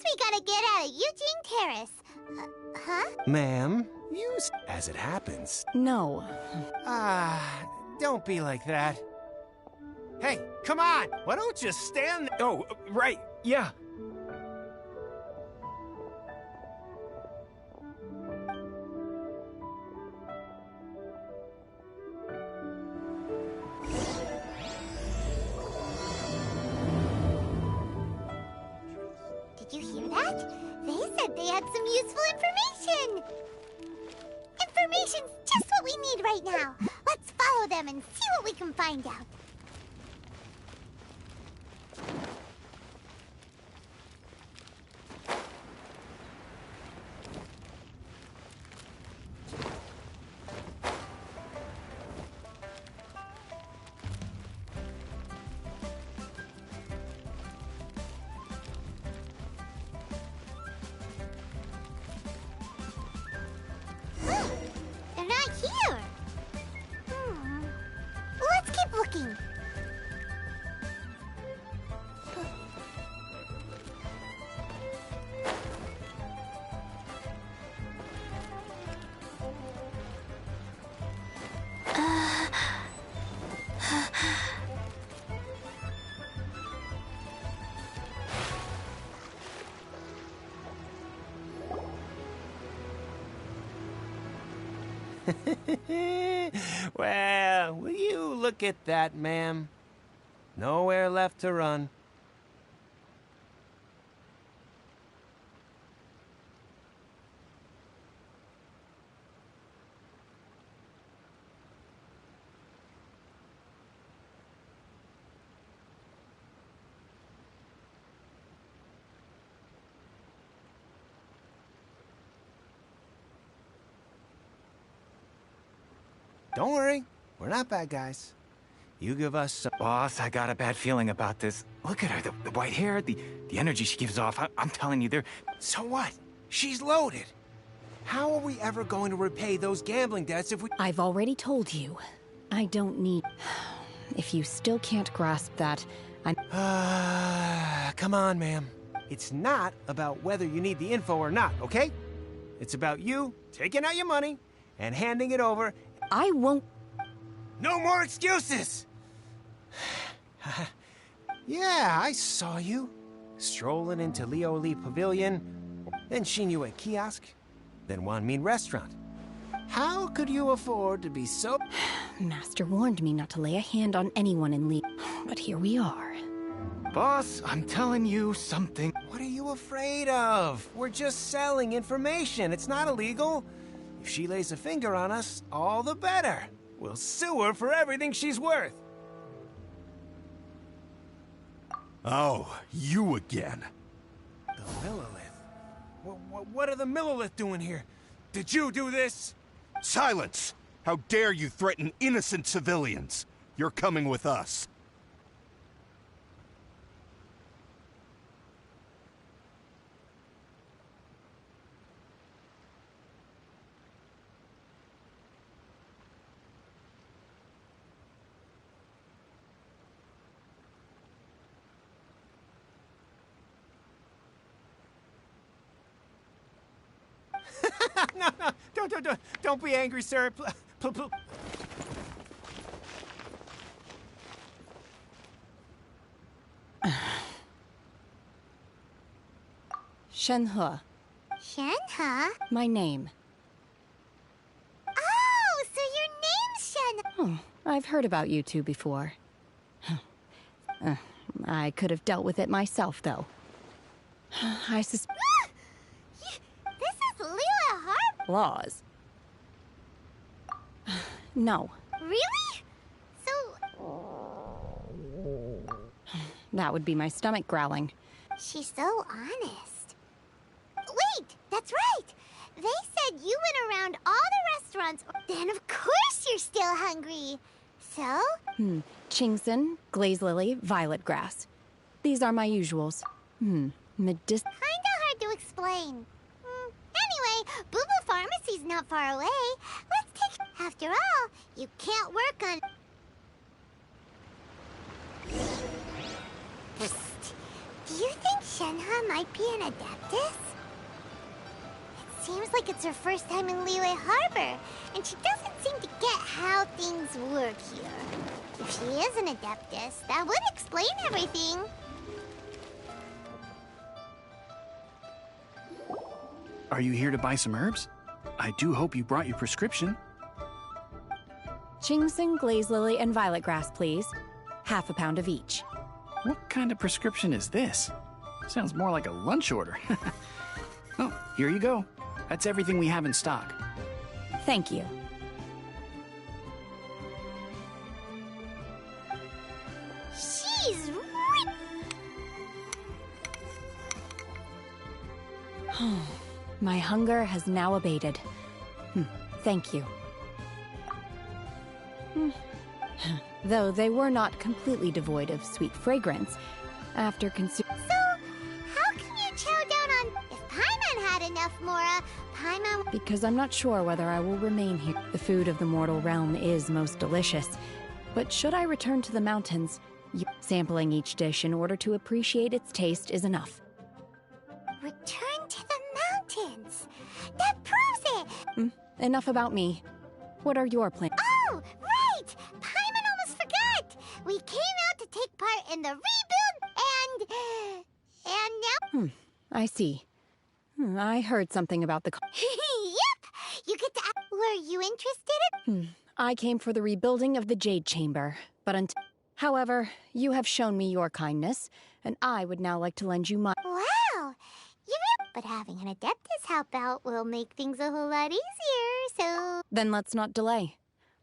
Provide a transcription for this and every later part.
we gotta get out of Eugene Terrace. Huh? Ma'am, as it happens. No. Don't be like that. Hey, come on! Why don't you stand there? Oh, right, yeah. Did you hear that? They said they had some useful information. Information's just what we need right now. Let's follow them and see what we can find out. They're not here. Let's keep looking. Well, will you look at that, ma'am? Nowhere left to run. Don't worry, we're not bad guys. You give us some... Boss, I got a bad feeling about this. Look at her, the white hair, the energy she gives off. I'm telling you, they're... So what? She's loaded. How are we ever going to repay those gambling debts if we... I've already told you. I don't need... If you still can't grasp that, I'm... Come on, ma'am. It's not about whether you need the info or not, okay? It's about you taking out your money and handing it over. I won't... No more excuses! Yeah, I saw you. Strolling into Leo Lee Pavilion, then seen you at kiosk, then Wan Min restaurant. How could you afford to be so... Master warned me not to lay a hand on anyone in Lee, but here we are. Boss, I'm telling you something. What are you afraid of? We're just selling information. It's not illegal. If she lays a finger on us, all the better. We'll sue her for everything she's worth. Oh, you again. The Millilith? What are the Millilith doing here? Did you do this? Silence! How dare you threaten innocent civilians? You're coming with us. No, don't be angry, sir. Shenhe, Shenhe? my name. Oh, so your name's Shen. I've heard about you two before. I could have dealt with it myself, though. I suspect... This is Leela Harp. Laws. No, Really? So, that would be my stomach growling. she's so honest. Wait, that's right. They said you went around all the restaurants. Then of course you're still hungry. So? Chingson, glaze lily, violet grass. These are my usuals. Kinda hard to explain. Anyway, Boo Boo Pharmacy's not far away. Let's take... After all, you can't work on... Psst. Do you think Shenhe might be an Adeptus? It seems like it's her first time in Liyue Harbor, and she doesn't seem to get how things work here. If she is an Adeptus, that would explain everything. Are you here to buy some herbs? I do hope you brought your prescription. Ginseng, glaze lily, and violet grass, please. Half a pound of each. What kind of prescription is this? Sounds more like a lunch order. Oh, here you go. That's everything we have in stock. Thank you. She's My hunger has now abated. Thank you. Though they were not completely devoid of sweet fragrance, after consuming... So, how can you chow down on... If Paimon had enough, Mora, Paimon... Because I'm not sure whether I will remain here. The food of the mortal realm is most delicious. But should I return to the mountains, sampling each dish in order to appreciate its taste is enough. Return to the mountains! That proves it! Enough about me. What are your plans? Oh, right! Paimon almost forgot! We came out to take part in the rebuild, and now... I see. I heard something about the... Yep! You get to... Were you interested? I came for the rebuilding of the Jade Chamber, but however, you have shown me your kindness, and I would now like to lend you my... Wow! But having an Adeptus help out will make things a whole lot easier, so... Then let's not delay.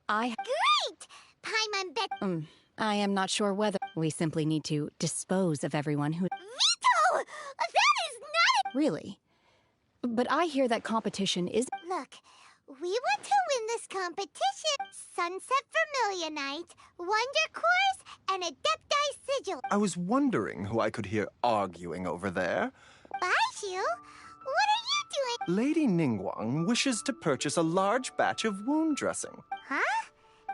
Great! Paimon bet... I am not sure whether... We simply need to dispose of everyone who... Vito! That is not... Really? But I hear that competition is... Look, we want to win this competition. Sunset Vermilionite, Wonder Course, and Adepti Sigil. I was wondering who I could hear arguing over there. Baiju? What are you doing? Lady Ningguang wishes to purchase a large batch of wound dressing. Huh?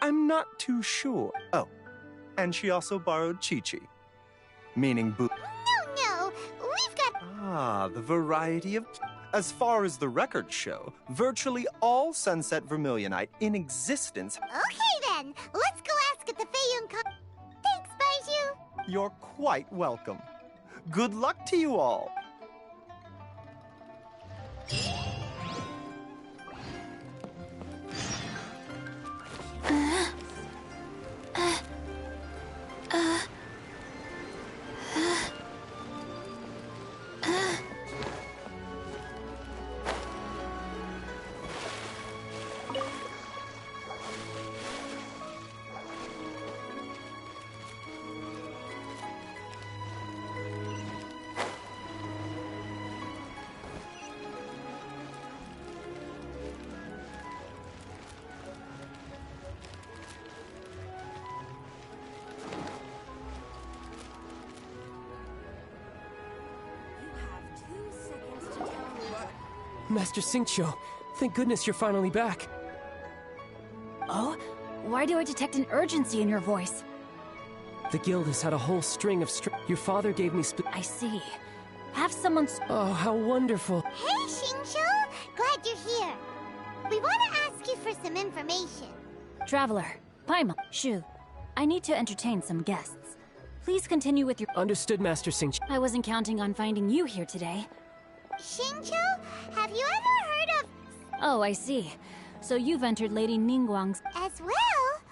I'm not too sure. Oh, and she also borrowed Chi-Chi. Meaning boo... No, we've got... Ah, the variety of... As far as the records show, virtually all Sunset Vermilionite in existence... Okay then, let's go ask at the Feiyun Thanks, Baiju. You're quite welcome. Good luck to you all. Master Xingqiu, thank goodness you're finally back. Oh? Why do I detect an urgency in your voice? The guild has had a whole string of your father gave me I see. Have someone... Oh, how wonderful. Hey, Xingqiu! Glad you're here. We want to ask you for some information. Traveler, Paimon, Shu, I need to entertain some guests. Please continue with your... Understood, Master Xingqiu. I wasn't counting on finding you here today. Xingqiu, have you ever heard of... Oh, I see. So you've entered Lady Ningguang's... As well?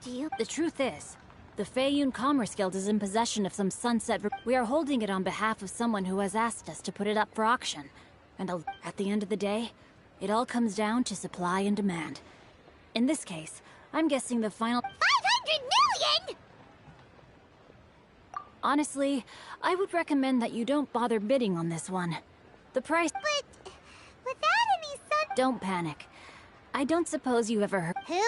Do you... The truth is, the Feiyun Commerce Guild is in possession of some sunset... We are holding it on behalf of someone who has asked us to put it up for auction. And at the end of the day, it all comes down to supply and demand. In this case, I'm guessing the final... 500 million?! Honestly, I would recommend that you don't bother bidding on this one. The price... But... without any sun... Don't panic. I don't suppose you ever heard... Who?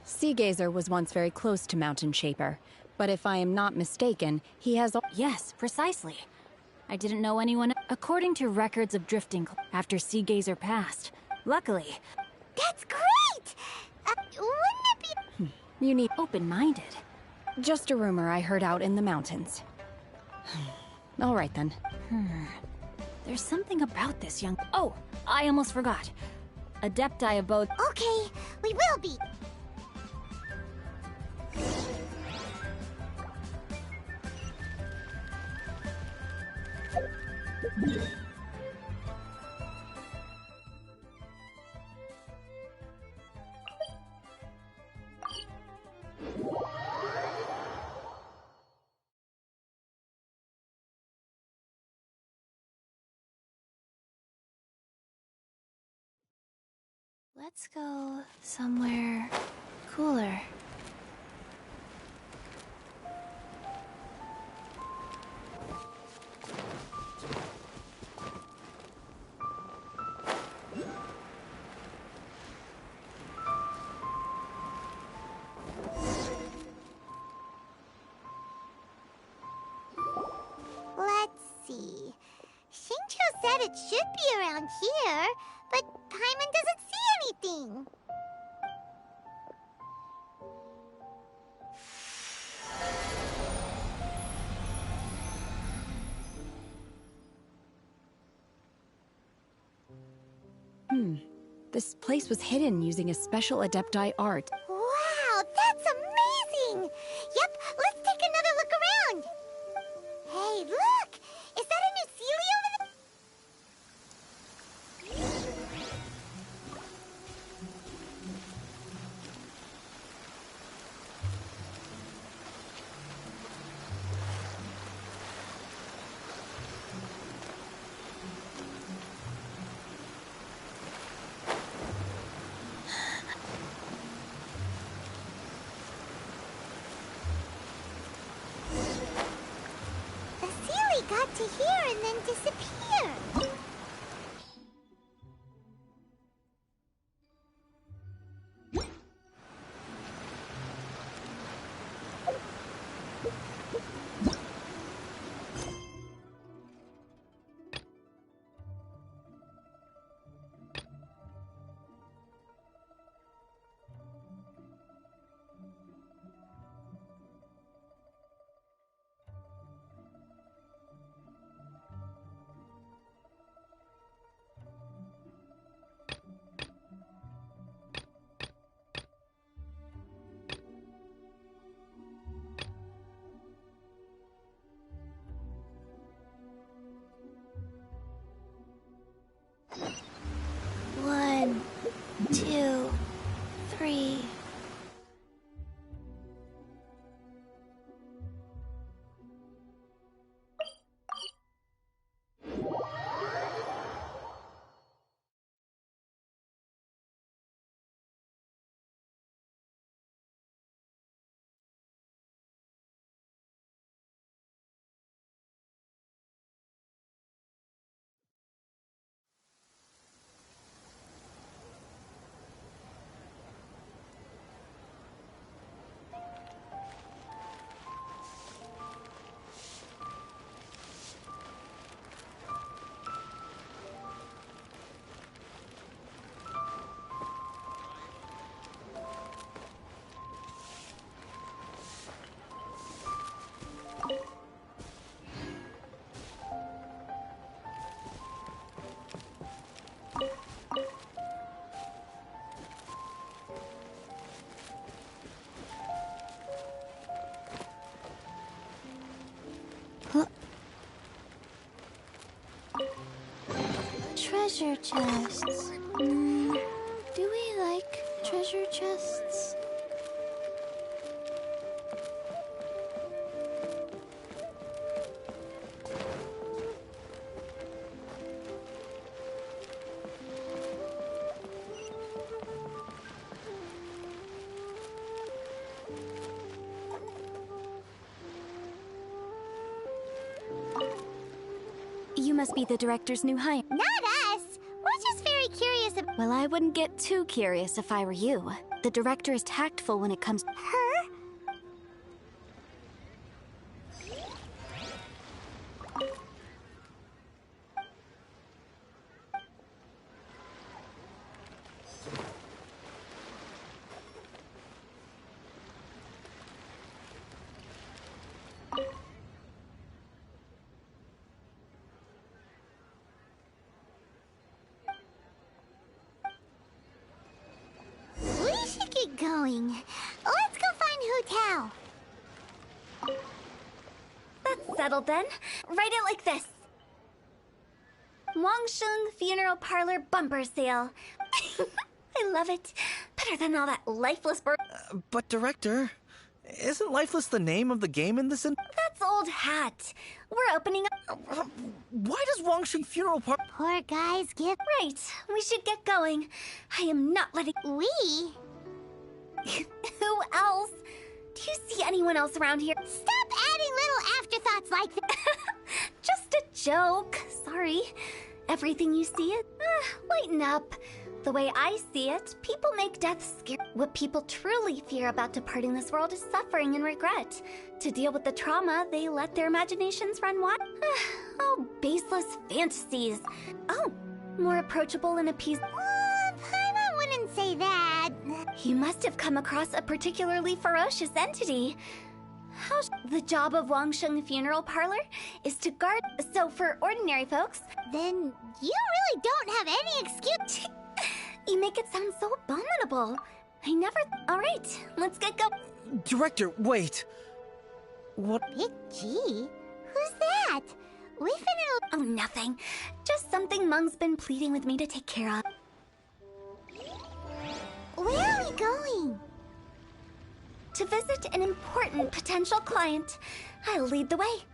Seagazer was once very close to Mountain Shaper, but if I am not mistaken, he has... Yes, precisely. I didn't know anyone... According to records of drifting after Seagazer passed. Luckily... That's great! Wouldn't it be... You need... Open-minded. Just a rumor I heard out in the mountains. All right then. There's something about this young... Oh, I almost forgot. Adepti abode... Okay, we will be. Let's go somewhere cooler. Let's see. Shinjo said it should be around here, but Paimon doesn't see anything. This place was hidden using a special Adepti art. Wow, that's amazing! Yep, let's take another look around. Hey, look! Is that a new Sealy over there? The Sealy got to here and then disappeared. One, two, three. Treasure chests. Do we like treasure chests? You must be the director's new hire. Not us. We're just very curious about Well, I wouldn't get too curious if I were you. The director is tactful when it comes... her. going? Let's go find Hu Tao. That's settled then. Write it like this. Wangsheng Funeral Parlor Bumper Sale. I love it. Better than all that lifeless bird. But Director, isn't Lifeless the name of the game in this? That's old hat. We're opening up. Why does Wangsheng Funeral Parlor? Poor guy's gift. Right. We should get going. I am not letting. We? Who else? Do you see anyone else around here? Stop adding little afterthoughts like that. Just a joke. Sorry. Everything you see it. Lighten up. The way I see it, people make death scary. What people truly fear about departing this world is suffering and regret. To deal with the trauma, they let their imaginations run wild. Oh, baseless fantasies. Oh, more approachable and appeasing. Paimon wouldn't say that. You must have come across a particularly ferocious entity. The job of Wangsheng Funeral Parlor is to guard. So for ordinary folks, then you really don't have any excuse. You make it sound so abominable. I never. All right, let's get going. Director, wait. What? Big G? Who's that? We've been. Oh, nothing. Just something Mung's been pleading with me to take care of. Where are we going? To visit an important potential client. I'll lead the way.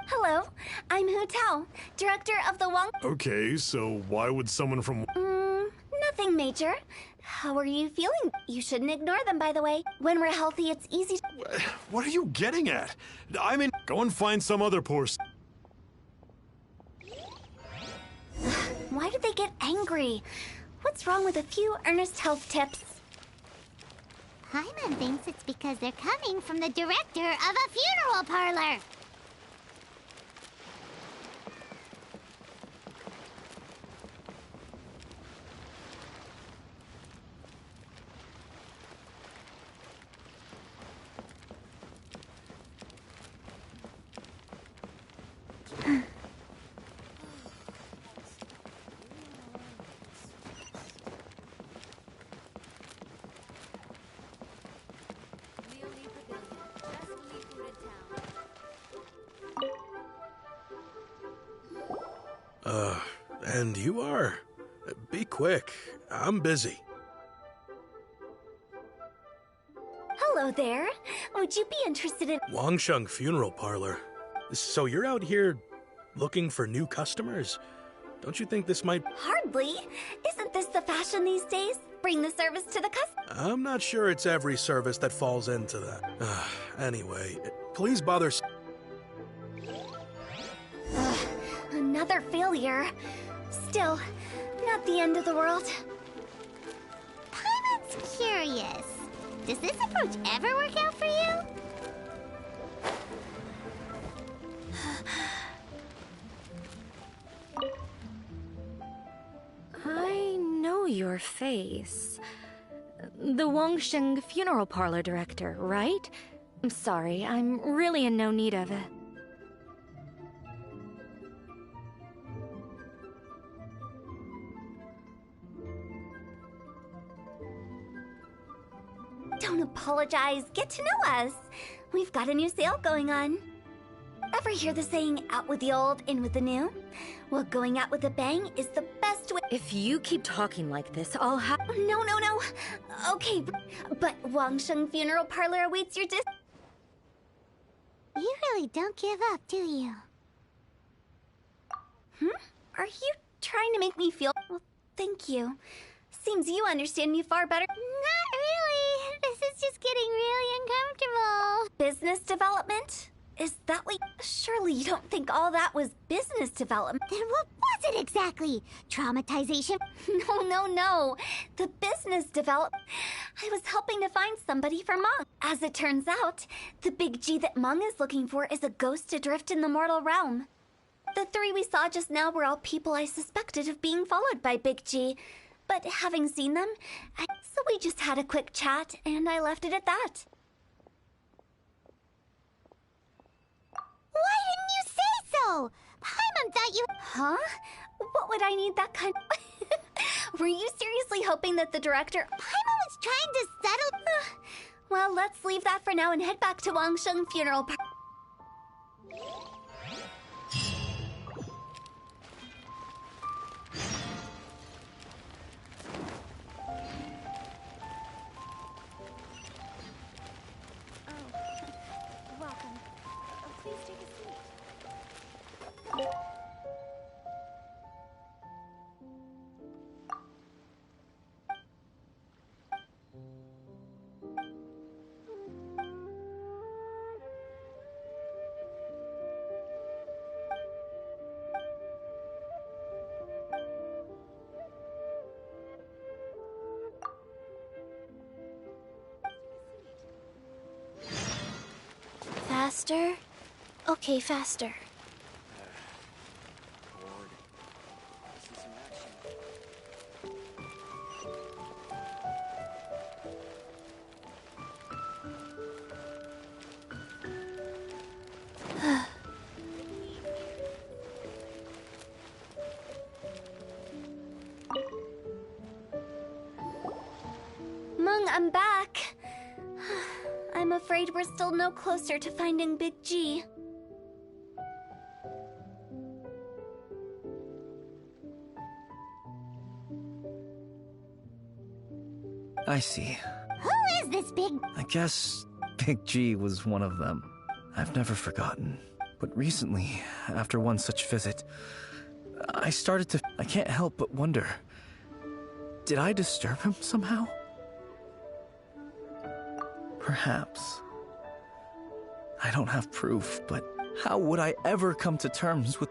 Hello, I'm Hu Tao, director of the Wang. Okay, so why would someone from... Nothing major. How are you feeling? You shouldn't ignore them, by the way. When we're healthy, it's easy. What are you getting at? I mean, go and find some other poor... Why did they get angry? What's wrong with a few earnest health tips? Paimon thinks it's because they're coming from the director of a funeral parlor. And you are? Be quick. I'm busy. Hello there. Would you be interested in... Wangsheng Funeral Parlor. So you're out here looking for new customers? Don't you think this might... Hardly. Isn't this the fashion these days? Bring the service to the customer. I'm not sure it's every service that falls into that. Anyway, please bother... Another failure. Still, not the end of the world. Paimon's curious. Does this approach ever work out for you? I know your face. The Wangsheng Funeral Parlor director, right? I'm sorry, I'm really in no need of it. Don't apologize. Get to know us. We've got a new sale going on. Ever hear the saying, out with the old, in with the new? Well, going out with a bang is the best way. If you keep talking like this, I'll have... No. Okay, but Wangsheng Funeral Parlor awaits your You really don't give up, do you? Are you trying to make me feel... Well, thank you. Seems you understand me far better. Not really. This is just getting really uncomfortable. Business development? Is that what... Surely you don't think all that was business development? Then what was it exactly? Traumatization? No. The business development. I was helping to find somebody for Mung. As it turns out, the big G that Mung is looking for is a ghost adrift in the mortal realm. The three we saw just now were all people I suspected of being followed by Big G. But having seen them, so we just had a quick chat, and I left it at that. Why didn't you say so? Paimon thought you... Huh? What would I need that kind of... Were you seriously hoping that the director... Paimon was trying to settle... Well, let's leave that for now and head back to Wangsheng funeral park. Faster? Okay, faster. Mung, I'm back. I'm afraid we're still no closer to finding Big G. I see. Who is this big... I guess Big G was one of them. I've never forgotten. But recently, after one such visit, I can't help but wonder. Did I disturb him somehow? Perhaps. I don't have proof, but how would I ever come to terms with...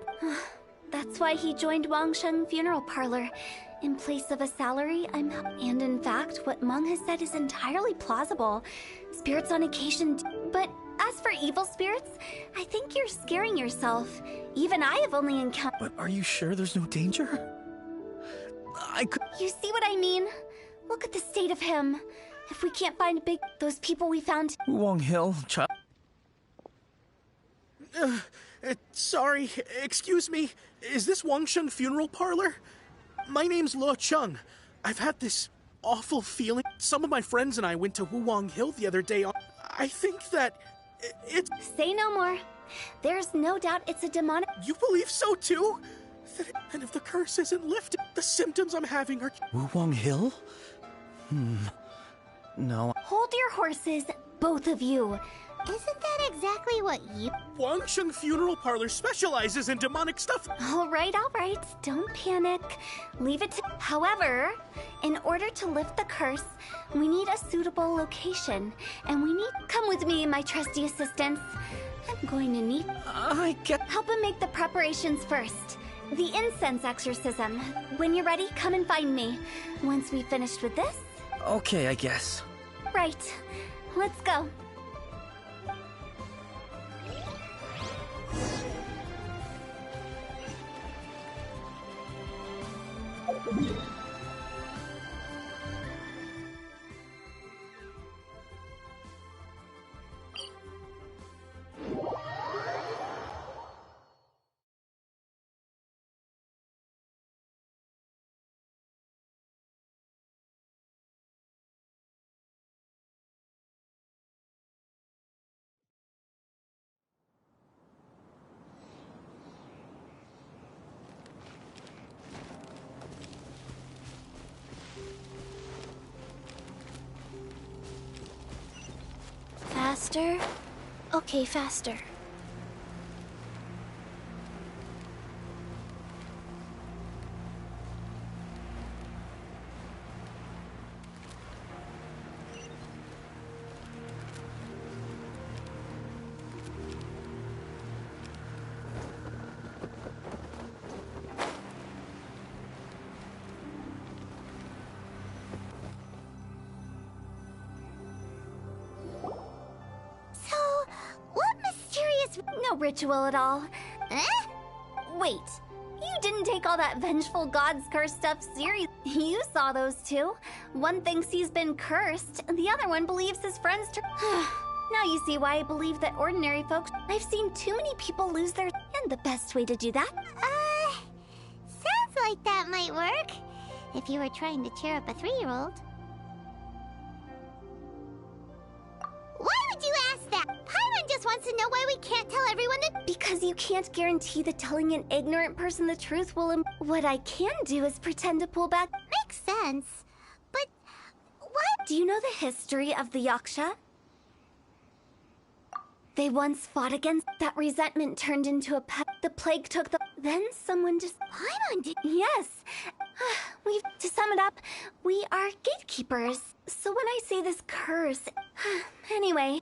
That's why he joined Wangsheng Funeral Parlor. In place of a salary, And in fact, what Mung has said is entirely plausible. Spirits on occasion But as for evil spirits, I think you're scaring yourself. Even I have only encountered... But are you sure there's no danger? You see what I mean? Look at the state of him. If we can't find those people we found... Wong Hill, child... Sorry, excuse me. Is this Wangsheng Funeral Parlor? My name's Luo Chung. I've had this awful feeling. Some of my friends and I went to Wuwang Hill the other day. I think that it's... Say no more. There's no doubt it's a demonic... You believe so too? And if the curse isn't lifted, the symptoms I'm having are... Wuwang Hill? No. Hold your horses, both of you. Isn't that exactly what you... Wangsheng Funeral Parlor specializes in demonic stuff. All right. Don't panic. Leave it to... However, in order to lift the curse, we need a suitable location. And we need... Come with me, my trusty assistants. I'm going to need... Help him make the preparations first. The incense exorcism. When you're ready, come and find me. Once we've finished with this... Okay, I guess. Right. Let's go. Faster? Okay, faster. no ritual at all. Eh? Wait, you didn't take all that vengeful god's curse stuff serious. You saw those two. One thinks he's been cursed, and the other one believes his friends Now you see why I believe that ordinary folks... I've seen too many people lose their... And the best way to do that... Sounds like that might work. If you were trying to cheer up a 3-year-old. Why would you ask that? Paimon just wants to know why we can't tell everyone that... Because you can't guarantee that telling an ignorant person the truth will... What I can do is pretend to pull back... Makes sense. But... what? Do you know the history of the Yaksha? They once fought against... That resentment turned into a pet. The plague took the... Then someone just... Paimon did... Yes. To sum it up, we are gatekeepers. So when I say this curse... Anyway...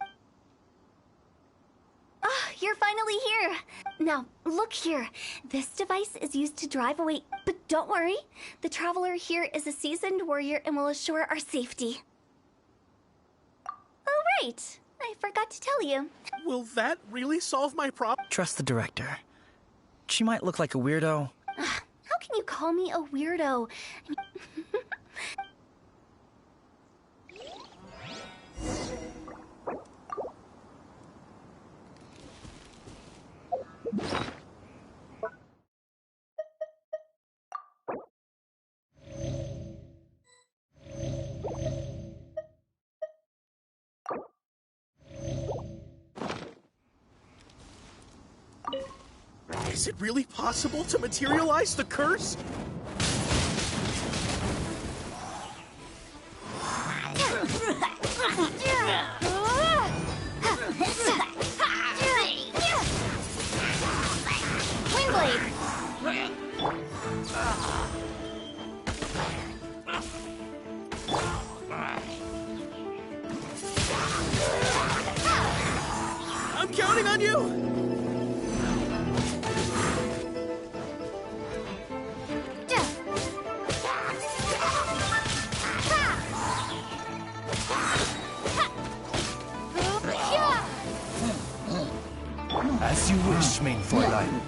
you're finally here. Now, look here. This device is used to drive away... But don't worry. The traveler here is a seasoned warrior and will assure our safety. Oh, right. I forgot to tell you. Will that really solve my problem? Trust the director. She might look like a weirdo. How can you call me a weirdo? Is it really possible to materialize the curse? I'm counting on you! As you wish, main Fräulein.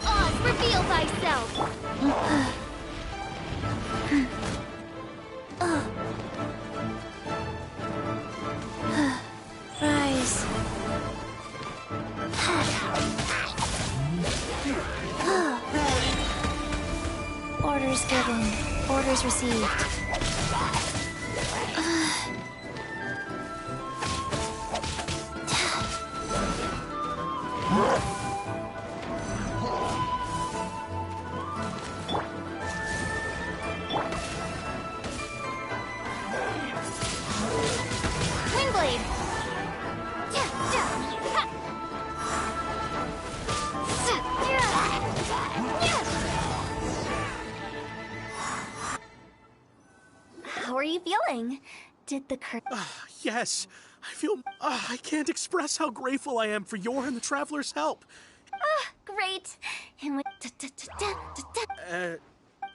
Oz, reveal thyself! Rise. Orders given. Orders received. Windblade! How are you feeling? Did the curse... Yes, I feel... I can't express how grateful I am for your and the Traveler's help. Great. And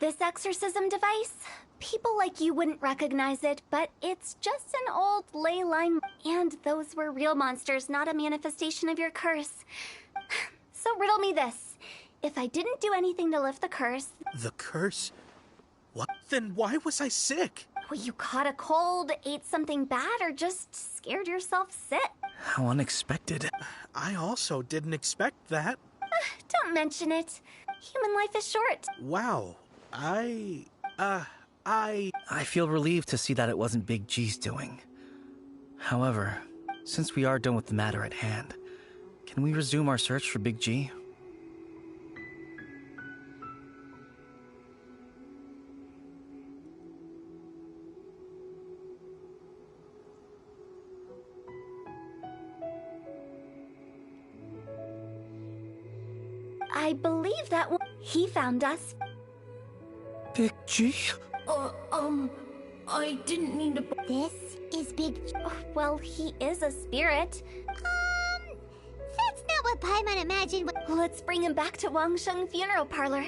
this exorcism device? People like you wouldn't recognize it, but it's just an old ley line. And those were real monsters, not a manifestation of your curse. So riddle me this. If I didn't do anything to lift the curse... The curse? What? Then why was I sick? Well, you caught a cold, ate something bad, or just scared yourself sick. How unexpected. I also didn't expect that. Don't mention it. Human life is short. Wow. I feel relieved to see that it wasn't Big G's doing. However, since we are done with the matter at hand, can we resume our search for Big G? I believe that he found us. Big G? I didn't mean to. This is Big G. Oh, well, he is a spirit. That's not what Paimon imagined. Let's bring him back to Wangsheng Funeral Parlor.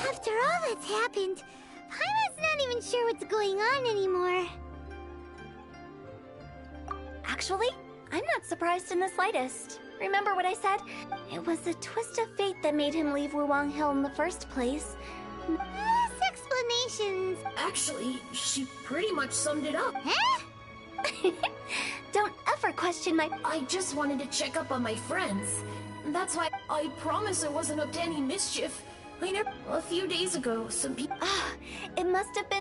After all that's happened, Paimon's not even sure what's going on anymore. Actually, I'm not surprised in the slightest. Remember what I said? It was a twist of fate that made him leave Wuwang Hill in the first place. Explanations. Actually, she pretty much summed it up. Huh? Don't ever question my... I just wanted to check up on my friends. That's why I promise I wasn't up to any mischief. A few days ago, some people... it must have been...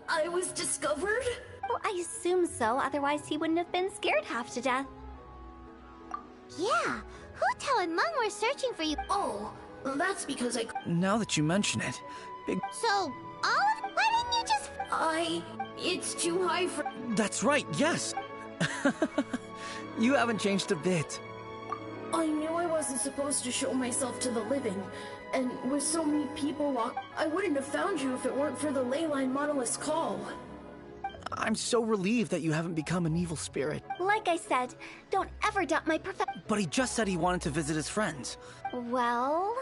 I was discovered? Well, I assume so, otherwise he wouldn't have been scared half to death. Yeah, Hu Tao and Meng were searching for you. Oh, that's because I... Now that you mention it, Big... So, all of... Why didn't you just... It's too high for... That's right, yes! You haven't changed a bit. I knew I wasn't supposed to show myself to the living, and with so many people I wouldn't have found you if it weren't for the Leyline Monolith's call. I'm so relieved that you haven't become an evil spirit. Like I said, don't ever doubt my But he just said he wanted to visit his friends. Well...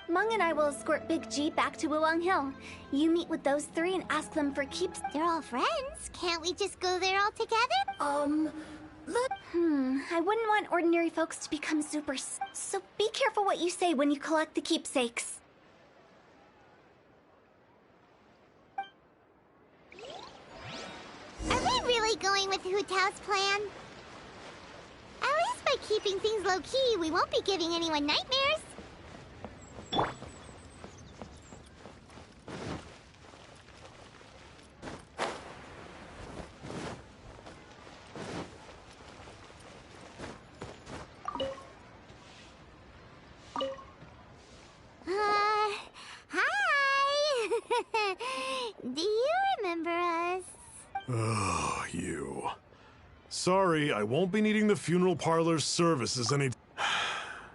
Meng and I will escort Big G back to Wuwang Hill. You meet with those three and ask them for keeps. They're all friends. Can't we just go there all together? I wouldn't want ordinary folks to become super... So be careful what you say when you collect the keepsakes. Are we really going with Hu Tao's plan? At least by keeping things low-key, we won't be giving anyone nightmares. Hi! Do you remember us? Oh, you. Sorry, I won't be needing the funeral parlor's services any...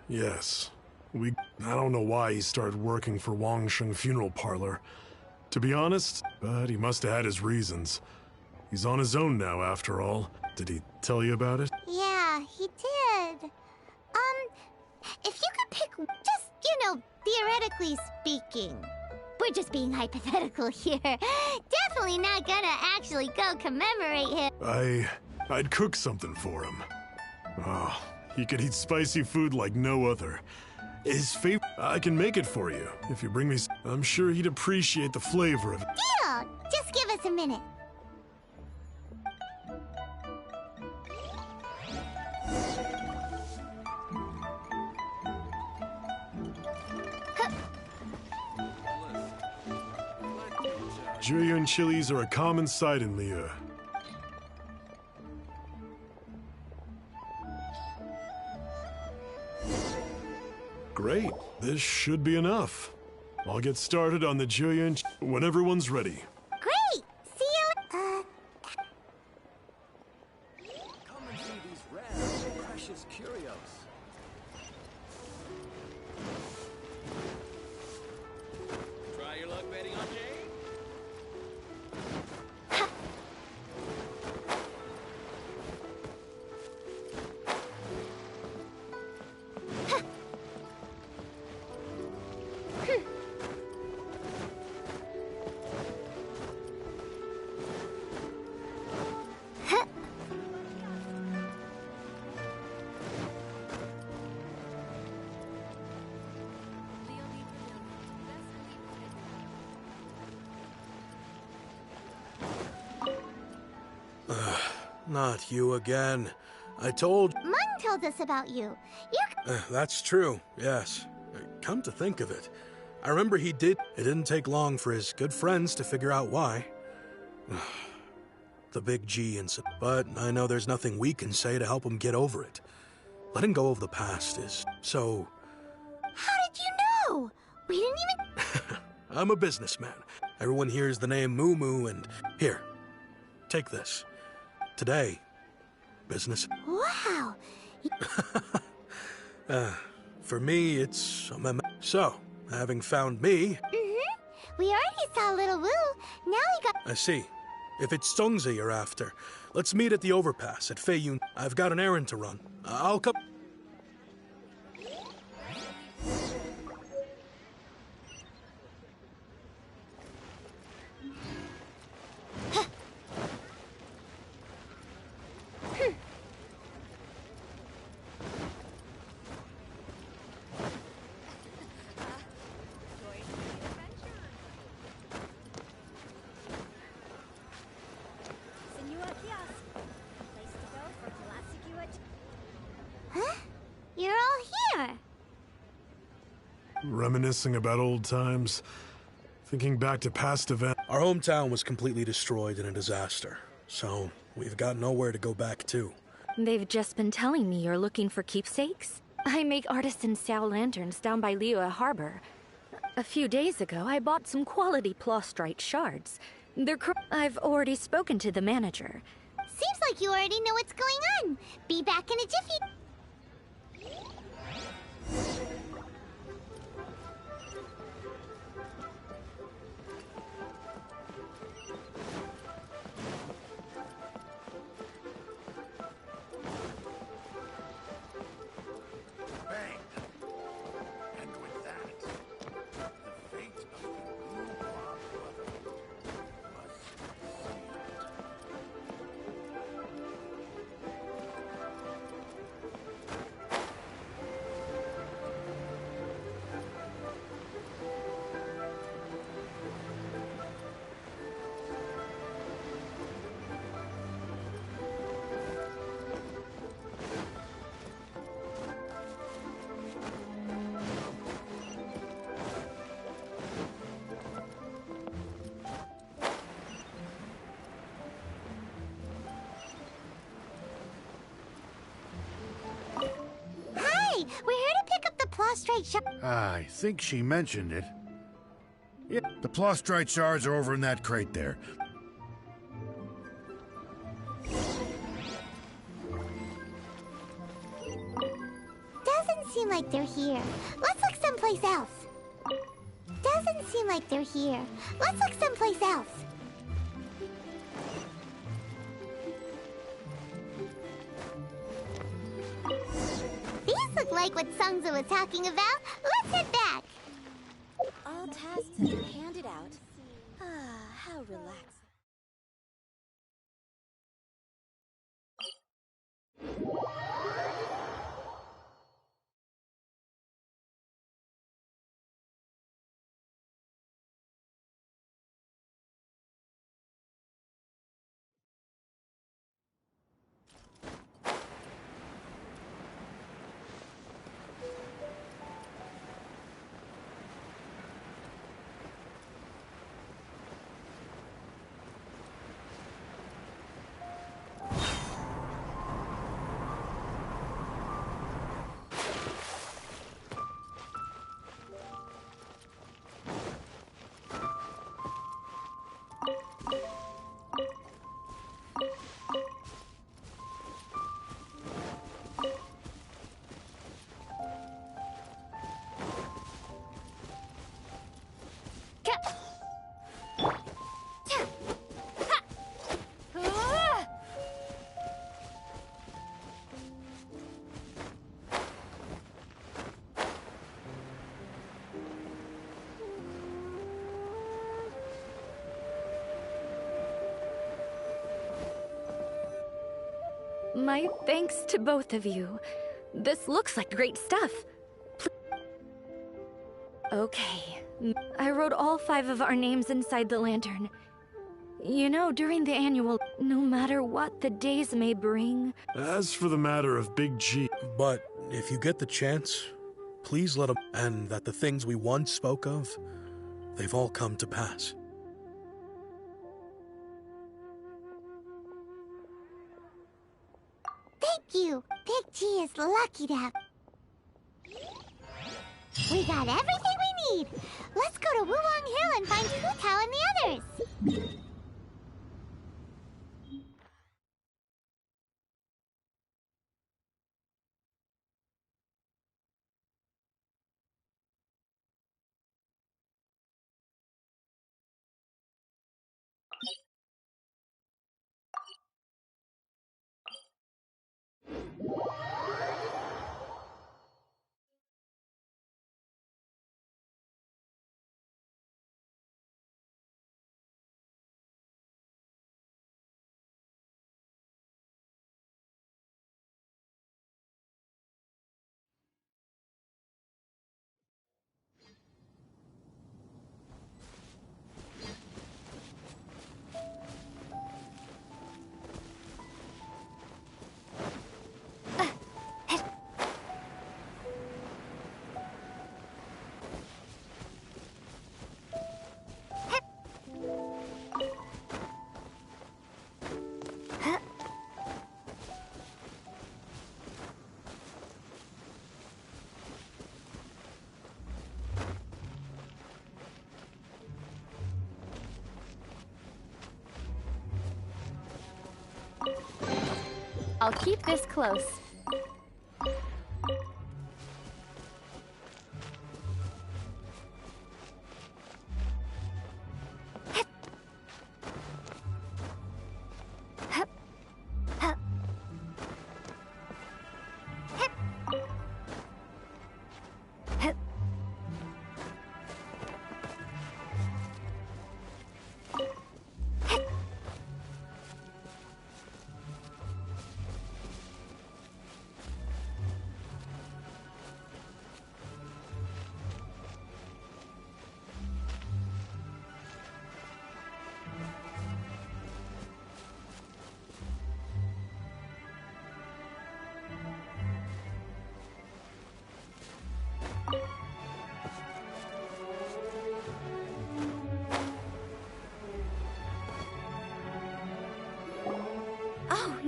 Yes. I don't know why he started working for Wangsheng Funeral Parlor. To be honest, but he must have had his reasons. He's on his own now, after all. Did he tell you about it? Yeah, he did. If you could pick, just, theoretically speaking. We're just being hypothetical here. Definitely not gonna actually go commemorate him. I'd cook something for him. Oh, he could eat spicy food like no other. His favorite... I can make it for you, if you bring me... I'm sure he'd appreciate the flavor of it. Deal! Just give us a minute. Juryun chilies are a common sight in Liyue. Great, this should be enough. I'll get started on the Juryun when everyone's ready. Great! See you. Come and see these rare, precious curios. Try your luck betting on Jade? Not you again. I told... Mung told us about you. You're... That's true, yes. Come to think of it, I remember he did... It didn't take long for his good friends to figure out why. The big G incident. But I know there's nothing we can say to help him get over it. Letting go of the past is so... How did you know? We didn't even... I'm a businessman. Everyone hears the name Moo Moo and... Here, take this. Today, business. Wow. For me, it's a So, having found me... We already saw Little Wu. Now we got... I see. If it's Songzi you're after, let's meet at the overpass at Feiyun. I've got an errand to run. I'll come... You're all here. Reminiscing about old times, thinking back to past events. Our hometown was completely destroyed in a disaster, so we've got nowhere to go back to. They've just been telling me you're looking for keepsakes. I make artisan Sao lanterns down by Liyue Harbor. A few days ago, I bought some quality plastrite shards. I've already spoken to the manager. Seems like you already know what's going on. Be back in a jiffy. We're here to pick up the plastrite shard. I think she mentioned it. Yeah, the plastrite shards are over in that crate there. Doesn't seem like they're here. Let's look someplace else. Doesn't seem like they're here. Let's look someplace else. These look like what Sungza was talking about. Let's head back. All tasks have been handed out. Ah, how relaxing. My thanks to both of you. This looks like great stuff. Okay. I wrote all 5 of our names inside the lantern. You know, during the annual, no matter what the days may bring... As for the matter of Big G... But if you get the chance, please let him... And that the things we once spoke of, they've all come to pass. Thank you! Big G is lucky to have... We got everything we need! Let's go to Wulong Hill and find Hu Tao and the others! I'll keep this close.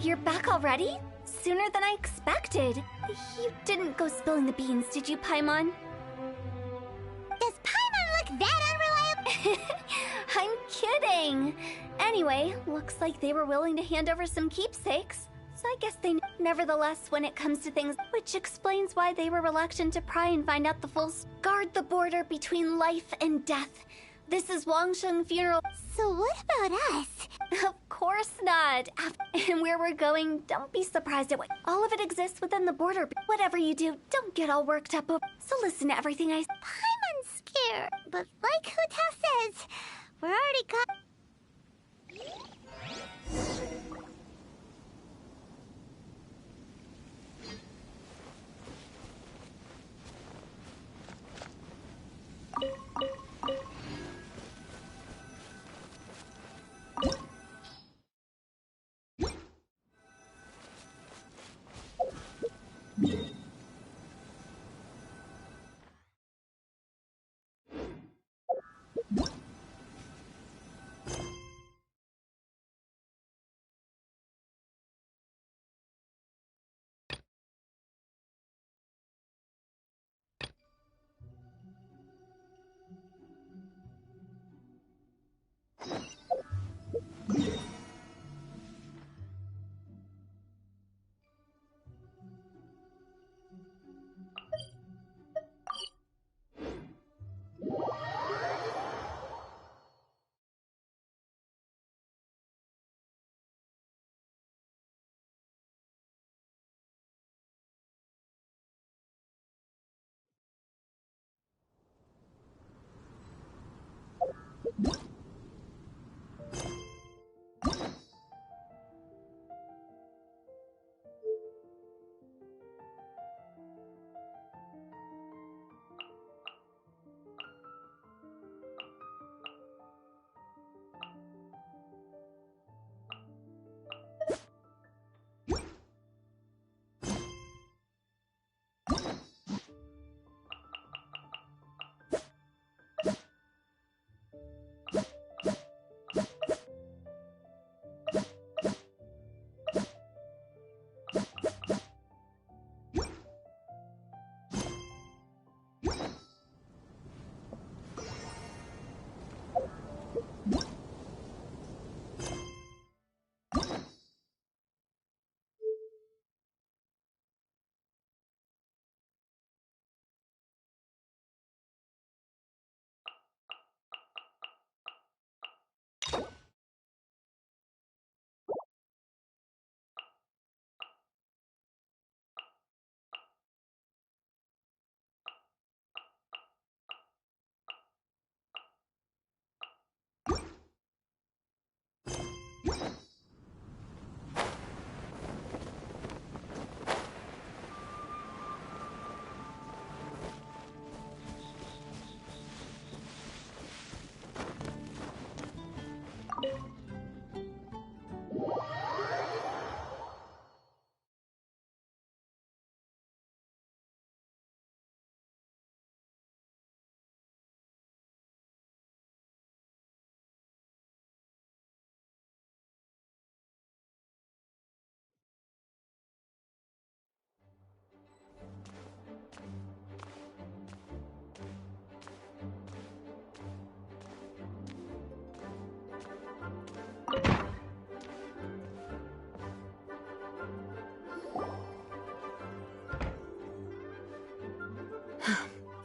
You're back already? Sooner than I expected. You didn't go spilling the beans, did you, Paimon? Does Paimon look that unreliable? I'm kidding. Anyway, looks like they were willing to hand over some keepsakes. So I guess they... Nevertheless, when it comes to things, which explains why they were reluctant to pry and find out the full... Guard the border between life and death. This is Wangsheng Funeral... So what about us? Of course not. And where we're going, don't be surprised at what... All of it exists within the border. Whatever you do, don't get all worked up over... So listen to everything I... Paimon's scared, but like Hu Tao says, we're already got...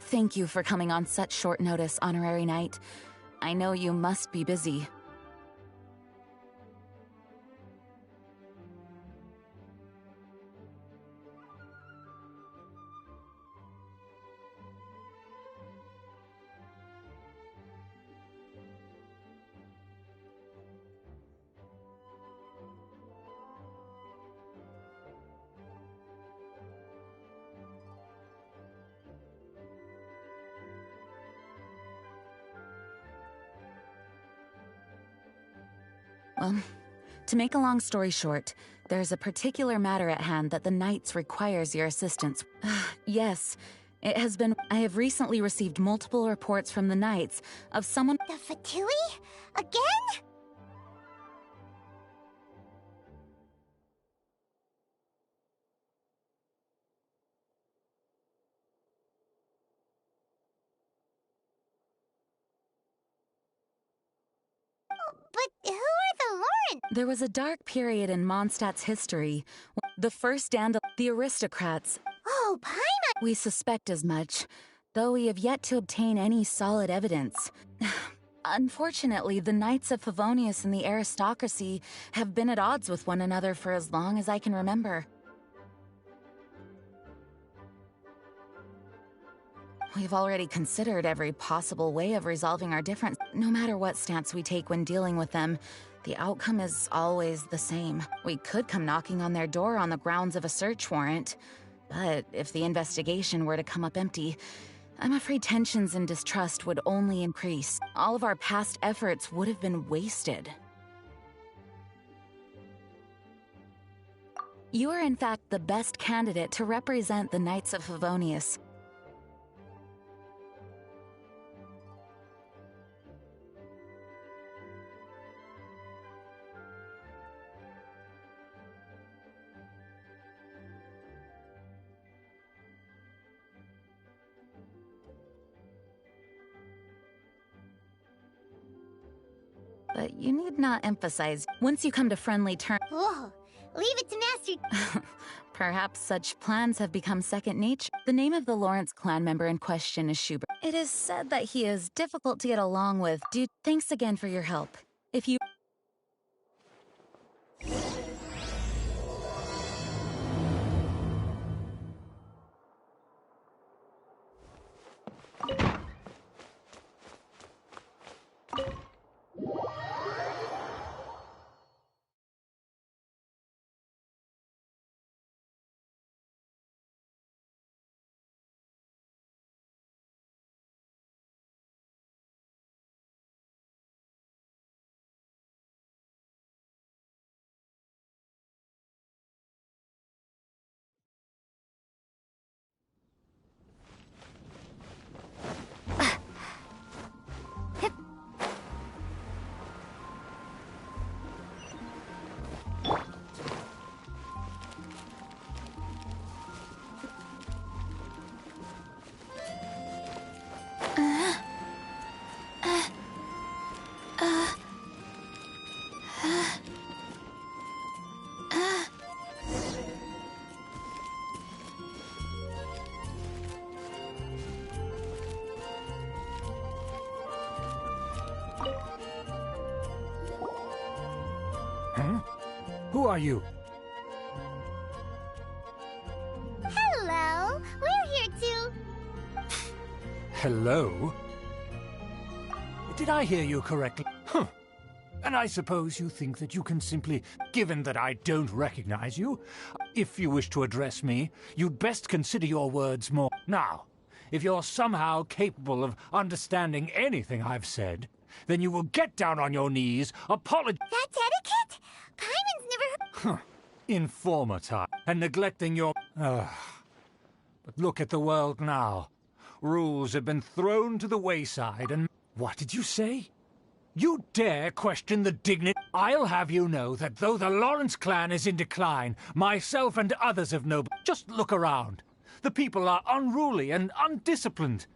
Thank you for coming on such short notice, Honorary Knight. I know you must be busy. Well, to make a long story short, there's a particular matter at hand that the Knights requires your assistance. Yes, it has been. I have recently received multiple reports from the Knights of someone. The Fatui? Again? But who are the Lauren? There was a dark period in Mondstadt's history. The first the aristocrats. Oh, Paimon! We suspect as much, though we have yet to obtain any solid evidence. Unfortunately, the Knights of Favonius and the aristocracy have been at odds with one another for as long as I can remember. We've already considered every possible way of resolving our difference. No matter what stance we take when dealing with them, the outcome is always the same. We could come knocking on their door on the grounds of a search warrant, but if the investigation were to come up empty, I'm afraid tensions and distrust would only increase. All of our past efforts would have been wasted. You are in fact the best candidate to represent the Knights of Favonius. But you need not emphasize. Once you come to friendly terms... Whoa, leave it to Master... Perhaps such plans have become second nature. The name of the Lawrence clan member in question is Schubert. It is said that he is difficult to get along with. Thanks again for your help. If you... Who are you? Hello, we're here too. Hello? Did I hear you correctly? Huh. And I suppose you think that you can simply, given that I don't recognize you, if you wish to address me, you'd best consider your words more. Now, if you're somehow capable of understanding anything I've said, then you will get down on your knees, apologize. That's etiquette? Paimon's never... Huh. Informer type, and neglecting your... But look at the world now. Rules have been thrown to the wayside, and... What did you say? You dare question the dignity? I'll have you know that though the Lawrence clan is in decline, myself and others of noble... Just look around. The people are unruly and undisciplined.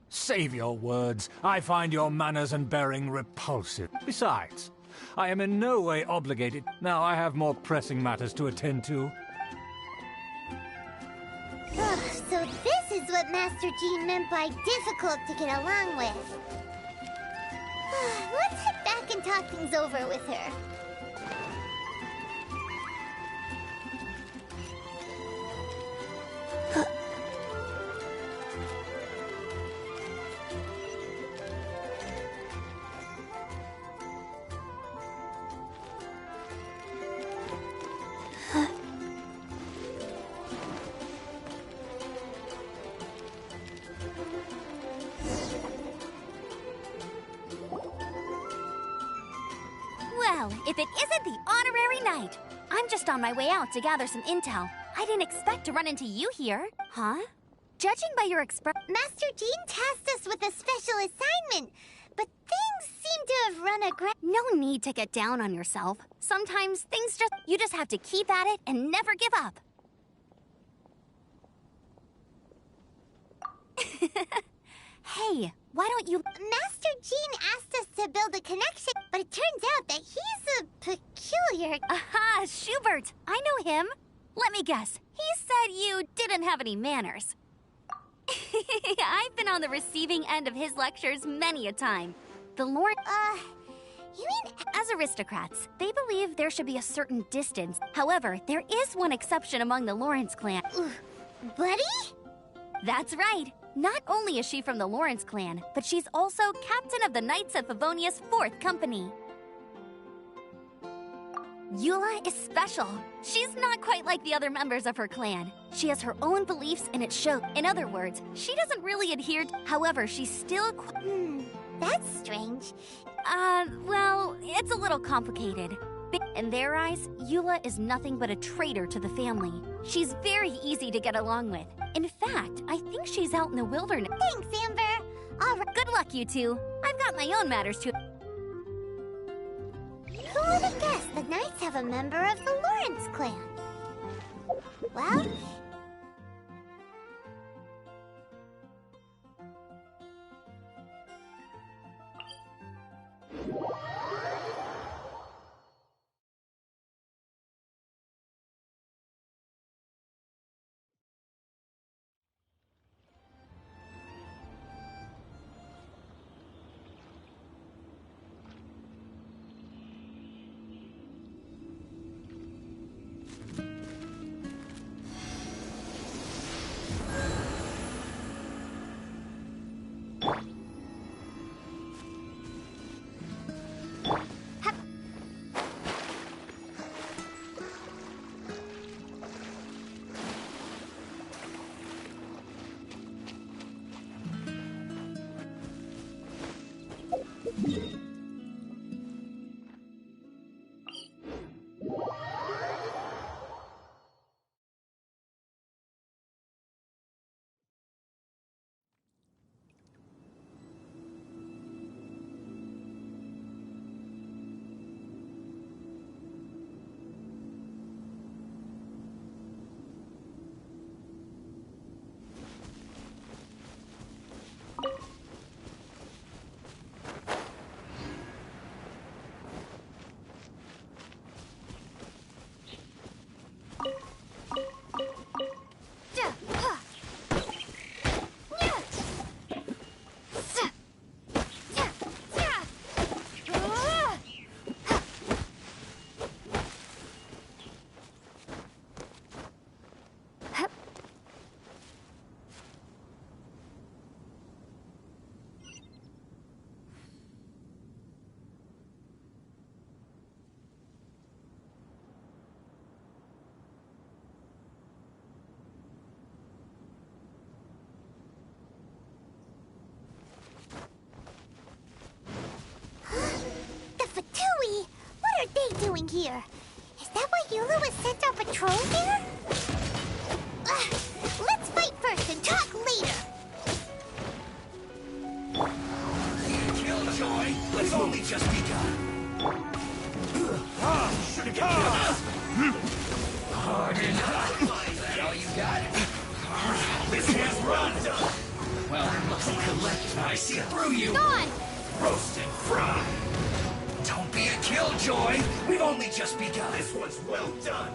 Save your words. I find your manners and bearing repulsive. Besides, I am in no way obligated. Now I have more pressing matters to attend to. So this is is what Master Jean meant by difficult to get along with. Let's head back and talk things over with her. Well, if it isn't the honorary knight! I'm just on my way out to gather some intel. I didn't expect to run into you here. Huh? Judging by your Master Jean tasked us with a special assignment, but things seem to have run aground. No need to get down on yourself. Sometimes things you just have to keep at it and never give up. Hey, why don't you... Master Jean asked us to build a connection, but it turns out that he's a peculiar... Aha, Schubert! I know him. Let me guess. He said you didn't have any manners. I've been on the receiving end of his lectures many a time. The Lord... you mean... As aristocrats, they believe there should be a certain distance. However, there is one exception among the Lawrence clan. Buddy? That's right. Not only is she from the Lawrence clan, but she's also captain of the Knights of Favonia's 4th Company. Eula is special. She's not quite like the other members of her clan. She has her own beliefs and it shows. In other words, she doesn't really adhere to... However, she's still... That's strange. Well, it's a little complicated. In their eyes, Eula is nothing but a traitor to the family. She's very easy to get along with. In fact, I think she's out in the wilderness. Thanks, Amber. All right. Good luck, you two. I've got my own matters to... Who would have guessed the Knights have a member of the Lawrence clan? Well... What are they doing here? Is that why Eula was sent on patrol here? Let's fight first and talk later. Killjoy, it's only just begun. Should have killed us. Hard enough. Is that all you got? This can't run. Well, looks like collected. I see through you. Gone. Roast and fry. Don't be a killjoy! We've only just begun! This one's well done!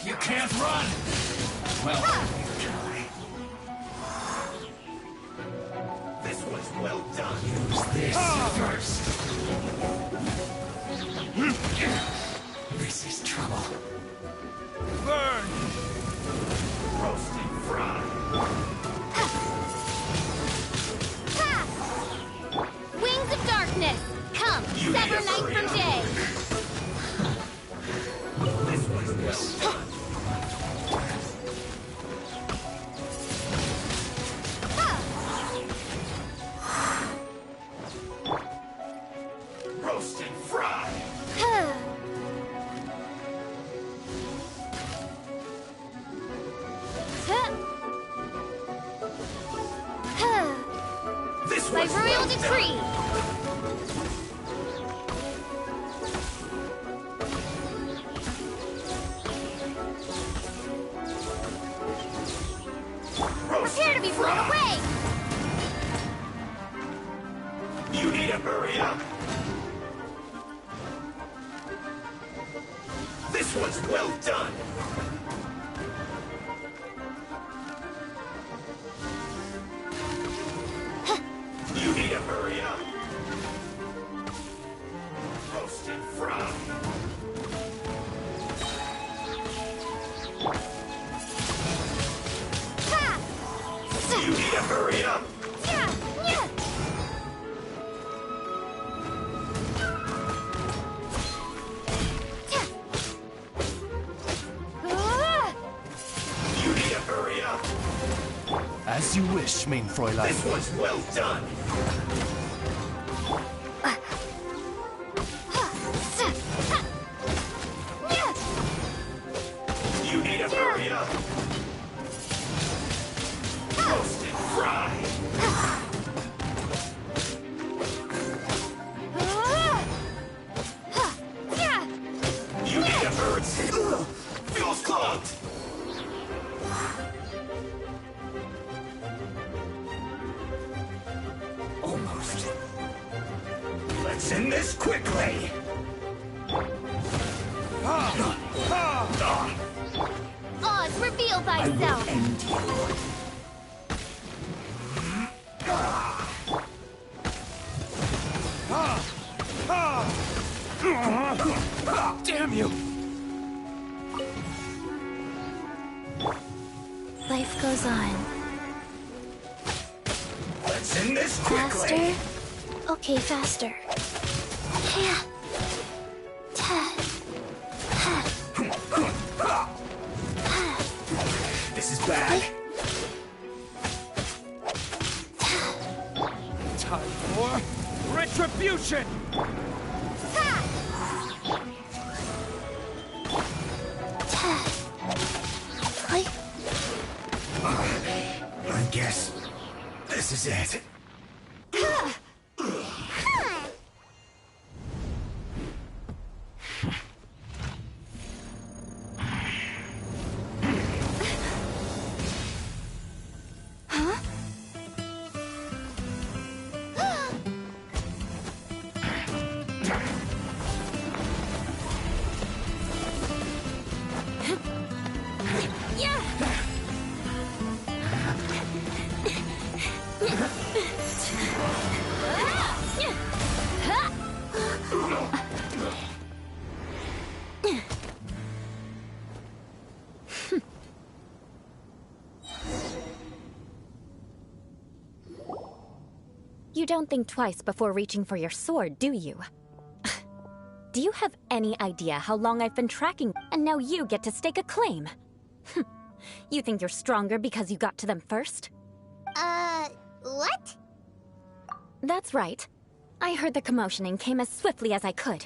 You can't run! Well, this was well done. Use this first. This is trouble. Burn! Roast and fry. Wings of darkness! Come, sever night from day! This was well done. Roast and fry. This By was royal well decree! done. Prepare to be blown away! You need to hurry up. This was well done. You need to hurry up. Roast and fry. You need to hurry up. You need to hurry up. As you wish, mein Fräulein. This was well done. You need to hurry up. Roast and fry. You need to hurry. Fuel's clogged. Almost. Let's end this quickly. Oz, reveal I will thyself! end you. Damn you! Life goes on. Let's end this quickly. Faster? Okay, faster. Yeah. This is bad. Time for retribution! I guess this is it. You don't think twice before reaching for your sword, do you? Do you have any idea how long I've been tracking, and now you get to stake a claim? You think you're stronger because you got to them first? What? That's right. I heard the commotion and came as swiftly as I could,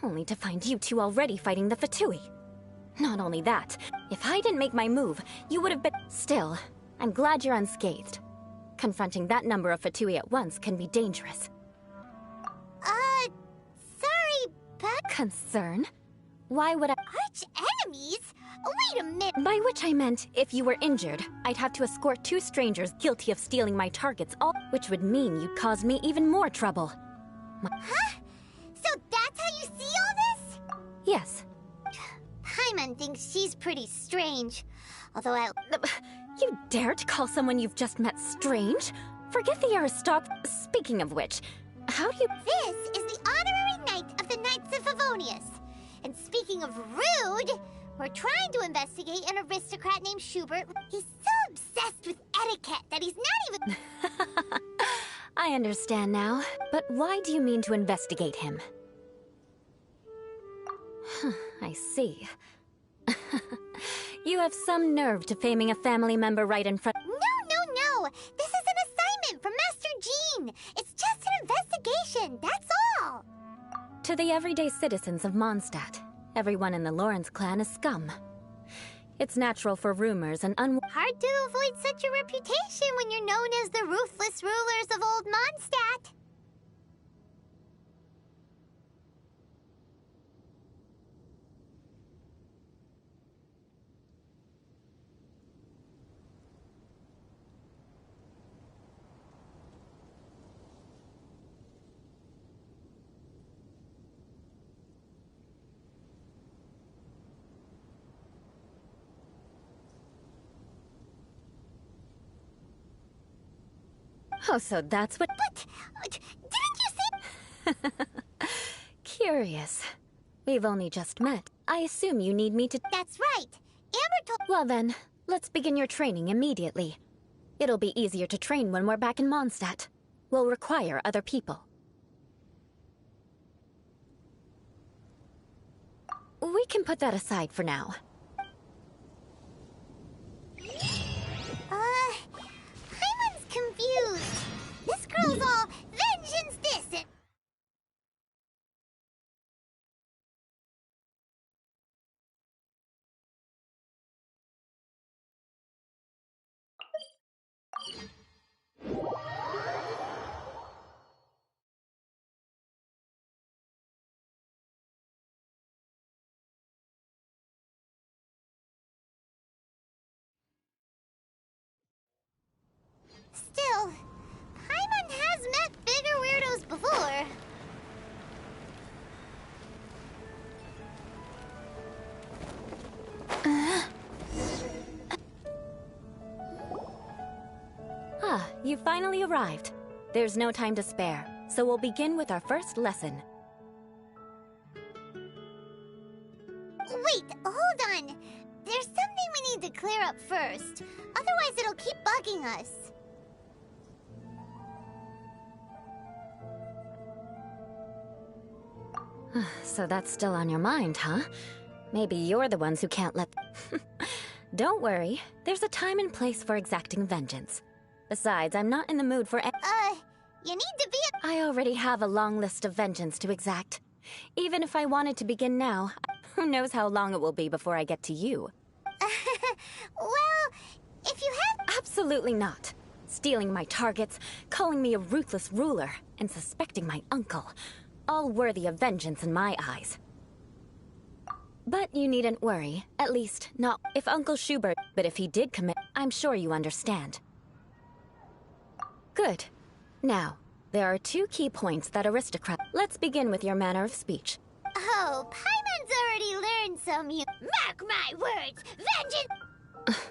only to find you two already fighting the Fatui. Not only that, if I didn't make my move, you would have been... Still, I'm glad you're unscathed. Confronting that number of Fatui at once can be dangerous. Sorry, but... Concern? Why would I... Arch enemies? Wait a minute. By which I meant, if you were injured, I'd have to escort two strangers guilty of stealing my targets, all which would mean you'd cause me even more trouble. Huh? So that's how you see all this? Yes. Paimon thinks she's pretty strange. Although I... You dare to call someone you've just met strange? Forget the Speaking of which, how do you... This is the honorary knight of the Knights of Favonius. And speaking of rude, we're trying to investigate an aristocrat named Schubert. He's so obsessed with etiquette that he's not even... I understand now, but why do you mean to investigate him? I see. You have some nerve to faming a family member right in front... No! This is an assignment from Master Jean! It's just an investigation, that's all! To the everyday citizens of Mondstadt, everyone in the Lawrence clan is scum. It's natural for rumors and Hard to avoid such a reputation when you're known as the ruthless rulers of Old Mondstadt. Oh, so that's what... But didn't you say... Curious. We've only just met. I assume you need me to... That's right. Amber told... Well then, let's begin your training immediately. It'll be easier to train when we're back in Mondstadt. We'll require other people. We can put that aside for now. Paimon's confused. This girl's all vengeance this and... Still, Paimon has met bigger weirdos before. You finally arrived. There's no time to spare, so we'll begin with our first lesson. Wait, hold on. There's something we need to clear up first. Otherwise it'll keep bugging us. So that's still on your mind, huh? Maybe you're the ones who can't let... Don't worry. There's a time and place for exacting vengeance. Besides, I'm not in the mood for... You need to be... I already have a long list of vengeance to exact. Even if I wanted to begin now, who knows how long it will be before I get to you. Well, if you have... Absolutely not. Stealing my targets, calling me a ruthless ruler, and suspecting my uncle. All worthy of vengeance in my eyes. But you needn't worry. At least, not if Uncle Schubert... But if he did commit, I'm sure you understand. Good. Now, there are two key points that aristocrat... Let's begin with your manner of speech. Oh, Paimon's already learned some Mark my words! Vengeance!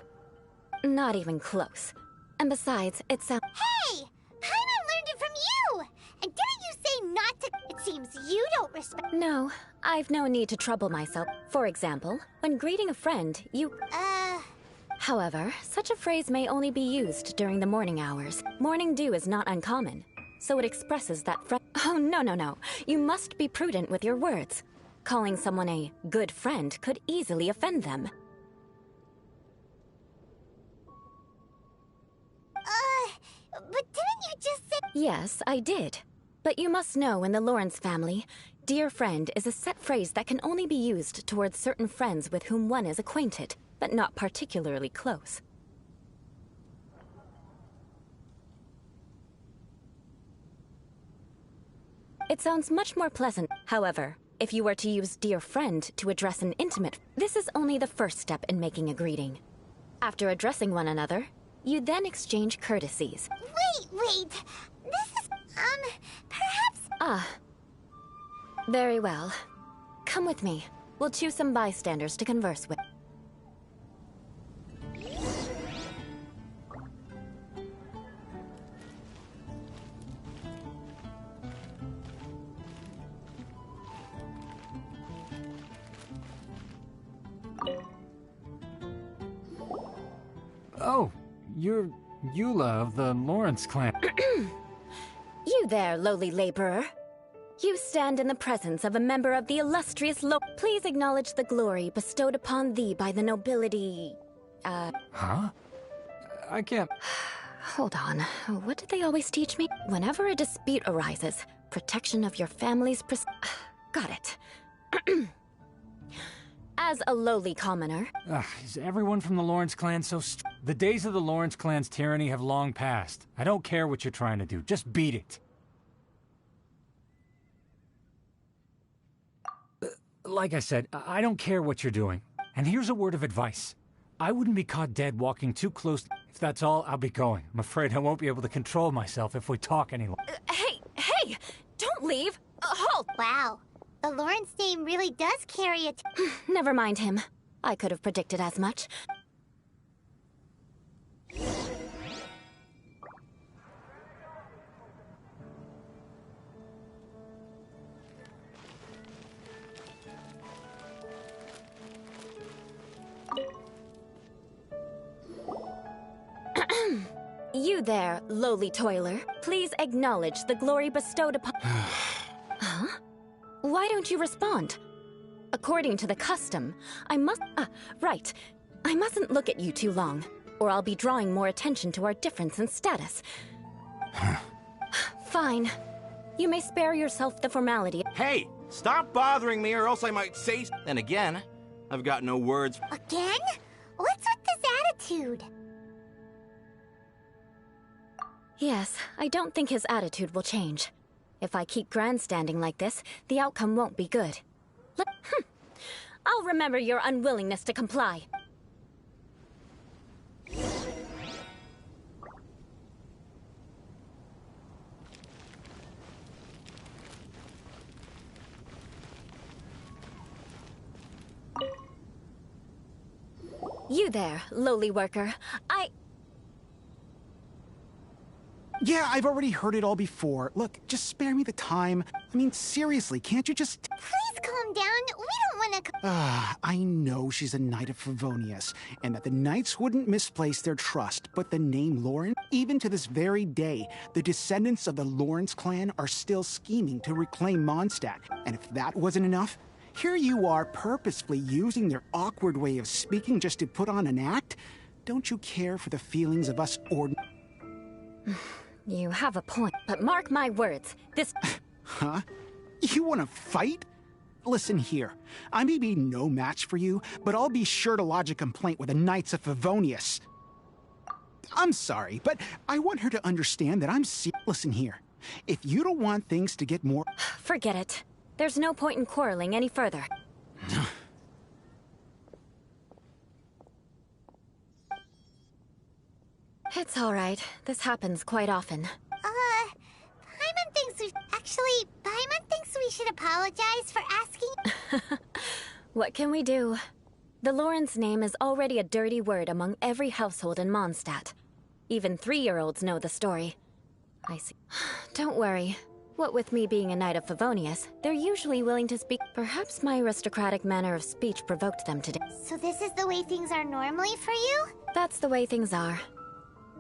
Not even close. And besides, it sounds... Hey! Paimon learned it from you! And didn't you say not to... It seems you don't respect... No, I've no need to trouble myself. For example, when greeting a friend, you... However, such a phrase may only be used during the morning hours. Morning dew is not uncommon, so it expresses that Oh, no. You must be prudent with your words. Calling someone a good friend could easily offend them. But didn't you just say... Yes, I did. But you must know in the Lawrence family, dear friend is a set phrase that can only be used towards certain friends with whom one is acquainted, but not particularly close. It sounds much more pleasant. However, if you were to use dear friend to address an intimate, this is only the first step in making a greeting. After addressing one another, you then exchange courtesies. Wait. This is, perhaps... Very well. Come with me. We'll choose some bystanders to converse with. Oh, you're Eula of the Lawrence clan. You there, lowly laborer. You stand in the presence of a member of the illustrious Please acknowledge the glory bestowed upon thee by the nobility... Huh? I can't... Hold on. What did they always teach me? Whenever a dispute arises, protection of your family's Got it. As a lowly commoner... Is everyone from the Lawrence clan so The days of the Lawrence clan's tyranny have long passed. I don't care what you're trying to do. Just beat it. Like I said, I don't care what you're doing. And here's a word of advice. I wouldn't be caught dead walking too close. If that's all, I'll be going. I'm afraid I won't be able to control myself if we talk any longer. Hey! Don't leave! Halt! Wow. The Lawrence name really does carry it. Never mind him. I could have predicted as much. You there, lowly toiler. Please acknowledge the glory bestowed upon... Huh? Why don't you respond? According to the custom, I must... right. I mustn't look at you too long, or I'll be drawing more attention to our difference in status. Fine. You may spare yourself the formality. Hey! Stop bothering me or else I might say... And again, I've got no words. Again? What's with this attitude? Yes, I don't think his attitude will change. If I keep grandstanding like this, the outcome won't be good. I'll remember your unwillingness to comply. You there, lowly worker. Yeah, I've already heard it all before. Look, just spare me the time. I mean, seriously, can't you just... Please calm down. We don't want to... I know she's a Knight of Favonius, and that the Knights wouldn't misplace their trust, but the name Lawrence, even to this very day, the descendants of the Lawrence clan are still scheming to reclaim Mondstadt. And if that wasn't enough, here you are purposefully using their awkward way of speaking just to put on an act? Don't you care for the feelings of us ordinary... You have a point, but mark my words, this... Huh? You want to fight? Listen here, I may be no match for you, but I'll be sure to lodge a complaint with the Knights of Favonius. I'm sorry, but I want her to understand that I'm Listen here, if you don't want things to get more... Forget it. There's no point in quarreling any further. It's all right. This happens quite often. Paimon thinks we... Actually, Paimon thinks we should apologize for asking... What can we do? The Lawrence name is already a dirty word among every household in Mondstadt. Even 3-year-olds know the story. I see. Don't worry. What with me being a Knight of Favonius, they're usually willing to speak. Perhaps my aristocratic manner of speech provoked them today. So this is the way things are normally for you? That's the way things are.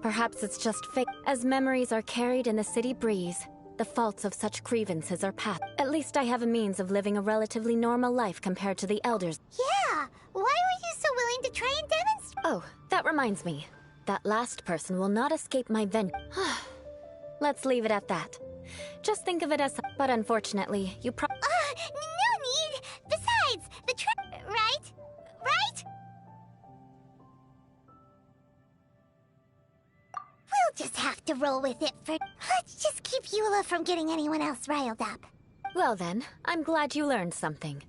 Perhaps it's just fake. As memories are carried in the city breeze, the faults of such grievances are past. At least I have a means of living a relatively normal life compared to the elders. Yeah! Why were you so willing to try and demonstrate? Oh, that reminds me. That last person will not escape my Let's leave it at that. Just think of it as... But unfortunately, you no need! Besides, the right? Right? We'll just have to roll with it for... Let's just keep Eula from getting anyone else riled up. Well then, I'm glad you learned something.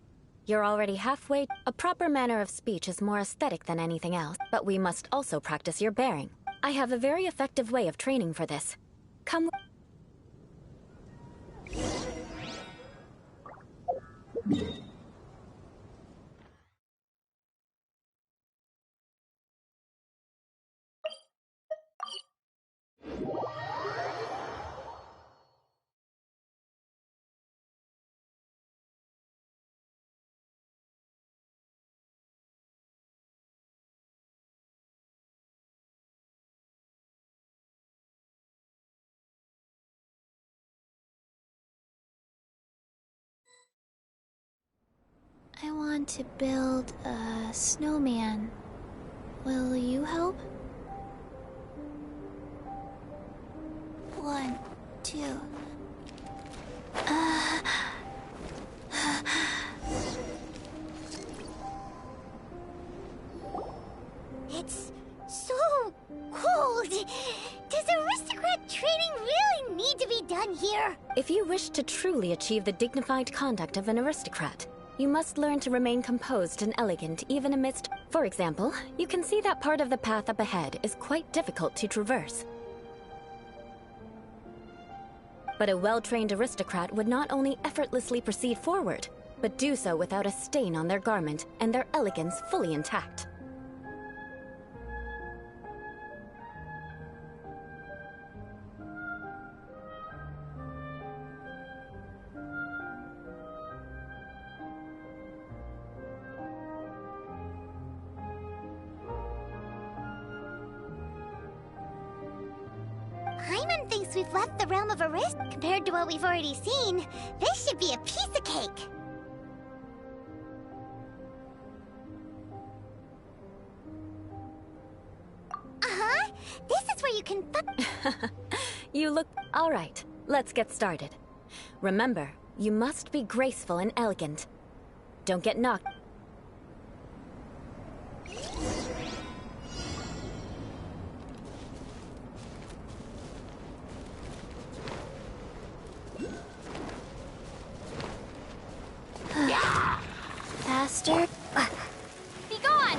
You're already halfway. A proper manner of speech is more aesthetic than anything else, but we must also practice your bearing. I have a very effective way of training for this. Come... I want to build a snowman. Will you help? 1, 2. It's so cold. Does aristocrat training really need to be done here? If you wish to truly achieve the dignified conduct of an aristocrat, you must learn to remain composed and elegant even amidst... For example, you can see that part of the path up ahead is quite difficult to traverse. But a well-trained aristocrat would not only effortlessly proceed forward, but do so without a stain on their garment and their elegance fully intact. Hyman thinks we've left the realm of Arist. Compared to what we've already seen, this should be a piece of cake. Uh-huh. This is where you can You look... All right, let's get started. Remember, you must be graceful and elegant. Don't get knocked... Faster. Be gone!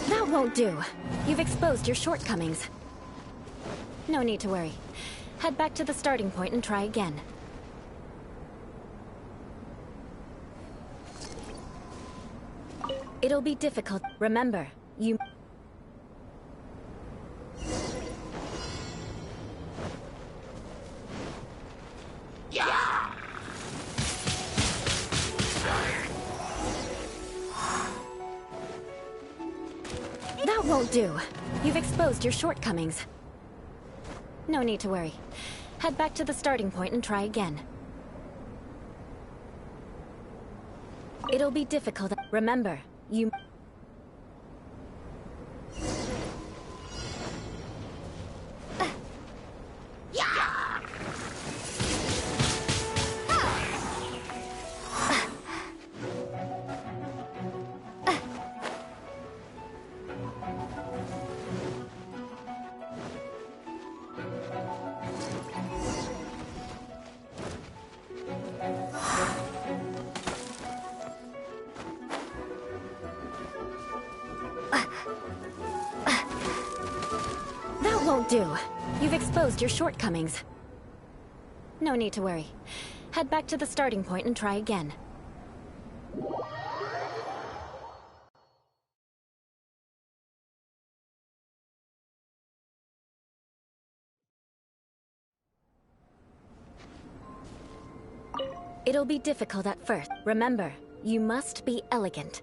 That won't do. You've exposed your shortcomings. No need to worry. Head back to the starting point and try again. It'll be difficult. Remember, you... That won't do. You've exposed your shortcomings. No need to worry. Head back to the starting point and try again. It'll be difficult. Remember, you... That won't do. You've exposed your shortcomings. No need to worry. Head back to the starting point and try again. It'll be difficult at first. Remember, you must be elegant.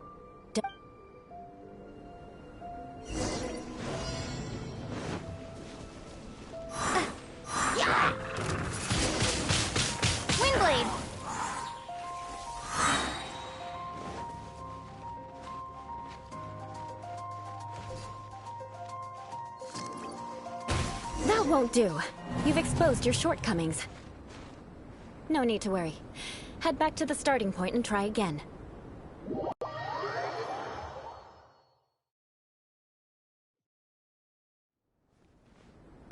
Windblade! That won't do. You've exposed your shortcomings. No need to worry. Head back to the starting point and try again.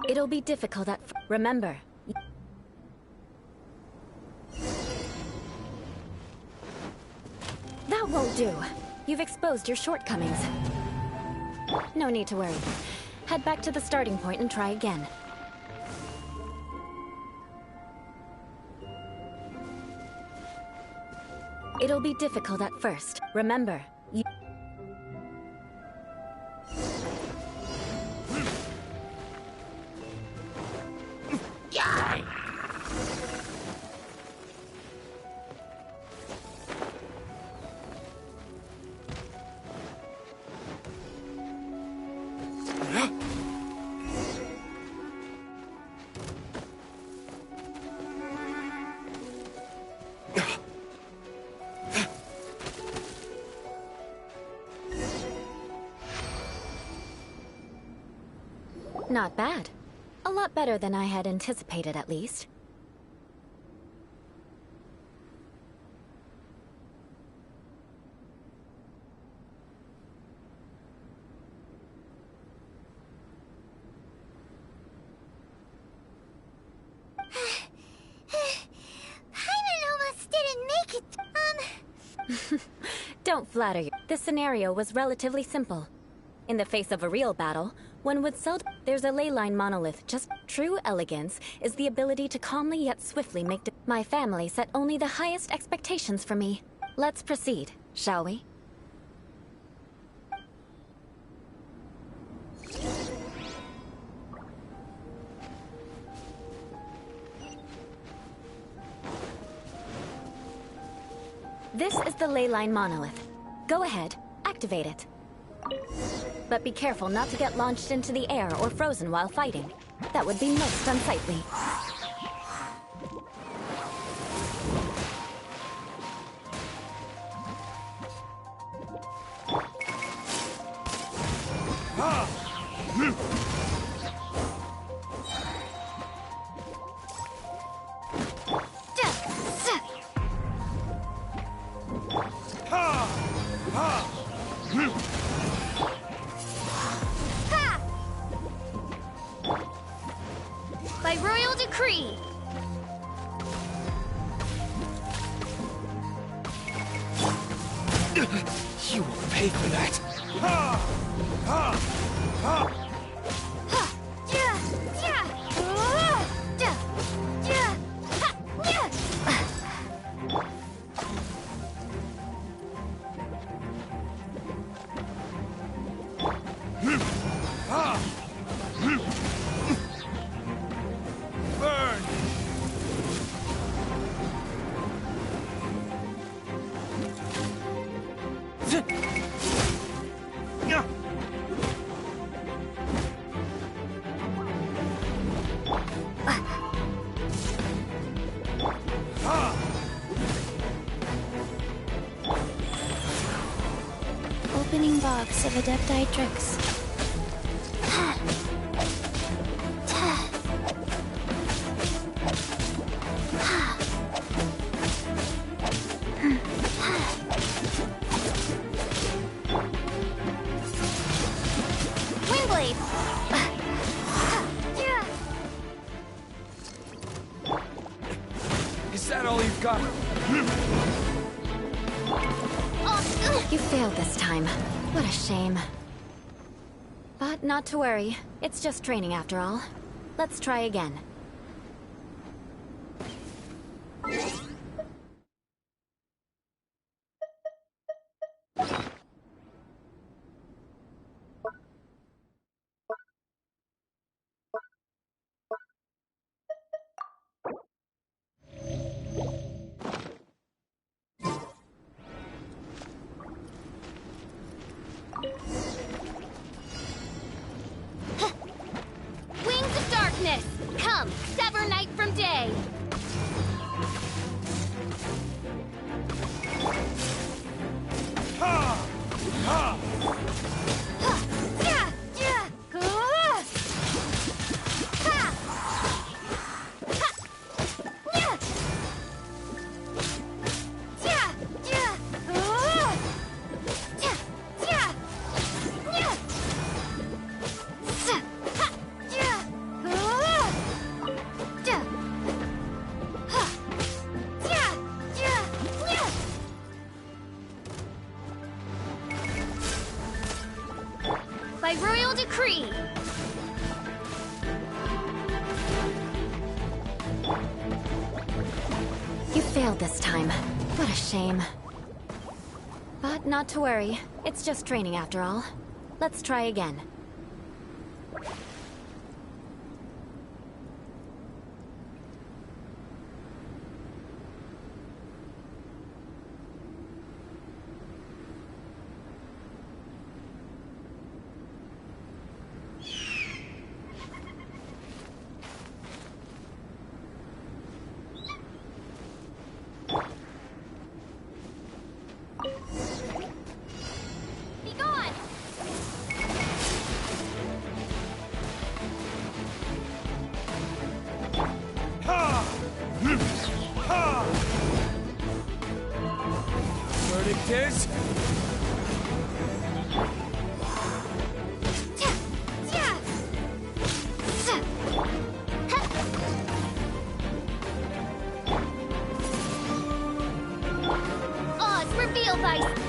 It'll be difficult at first. Remember. That won't do. You've exposed your shortcomings. No need to worry. Head back to the starting point and try again. It'll be difficult at first. Remember, you... Not bad. A lot better than I had anticipated, at least. Don't flatter you. This scenario was relatively simple. In the face of a real battle, one would seldom... There's a ley line monolith. Just true elegance is the ability to calmly yet swiftly make... My family set only the highest expectations for me. Let's proceed, shall we? This is the ley line monolith. Go ahead, activate it. But be careful not to get launched into the air or frozen while fighting. That would be most unsightly. By royal decree. You will pay for that. Opening box of Adepti tricks. Windblade. Is that all you've got? You failed this time. What a shame. But not to worry. It's just training after all. Let's try again. Wings of darkness. Come, sever night from day. By royal decree. You failed this time. What a shame. But not to worry. It's just training after all. Let's try again. Be gone. verdict is... Oz, reveal thyself!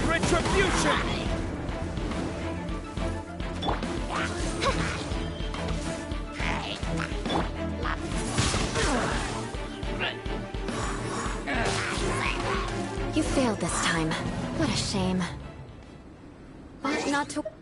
Retribution! You failed this time. What a shame. But not to...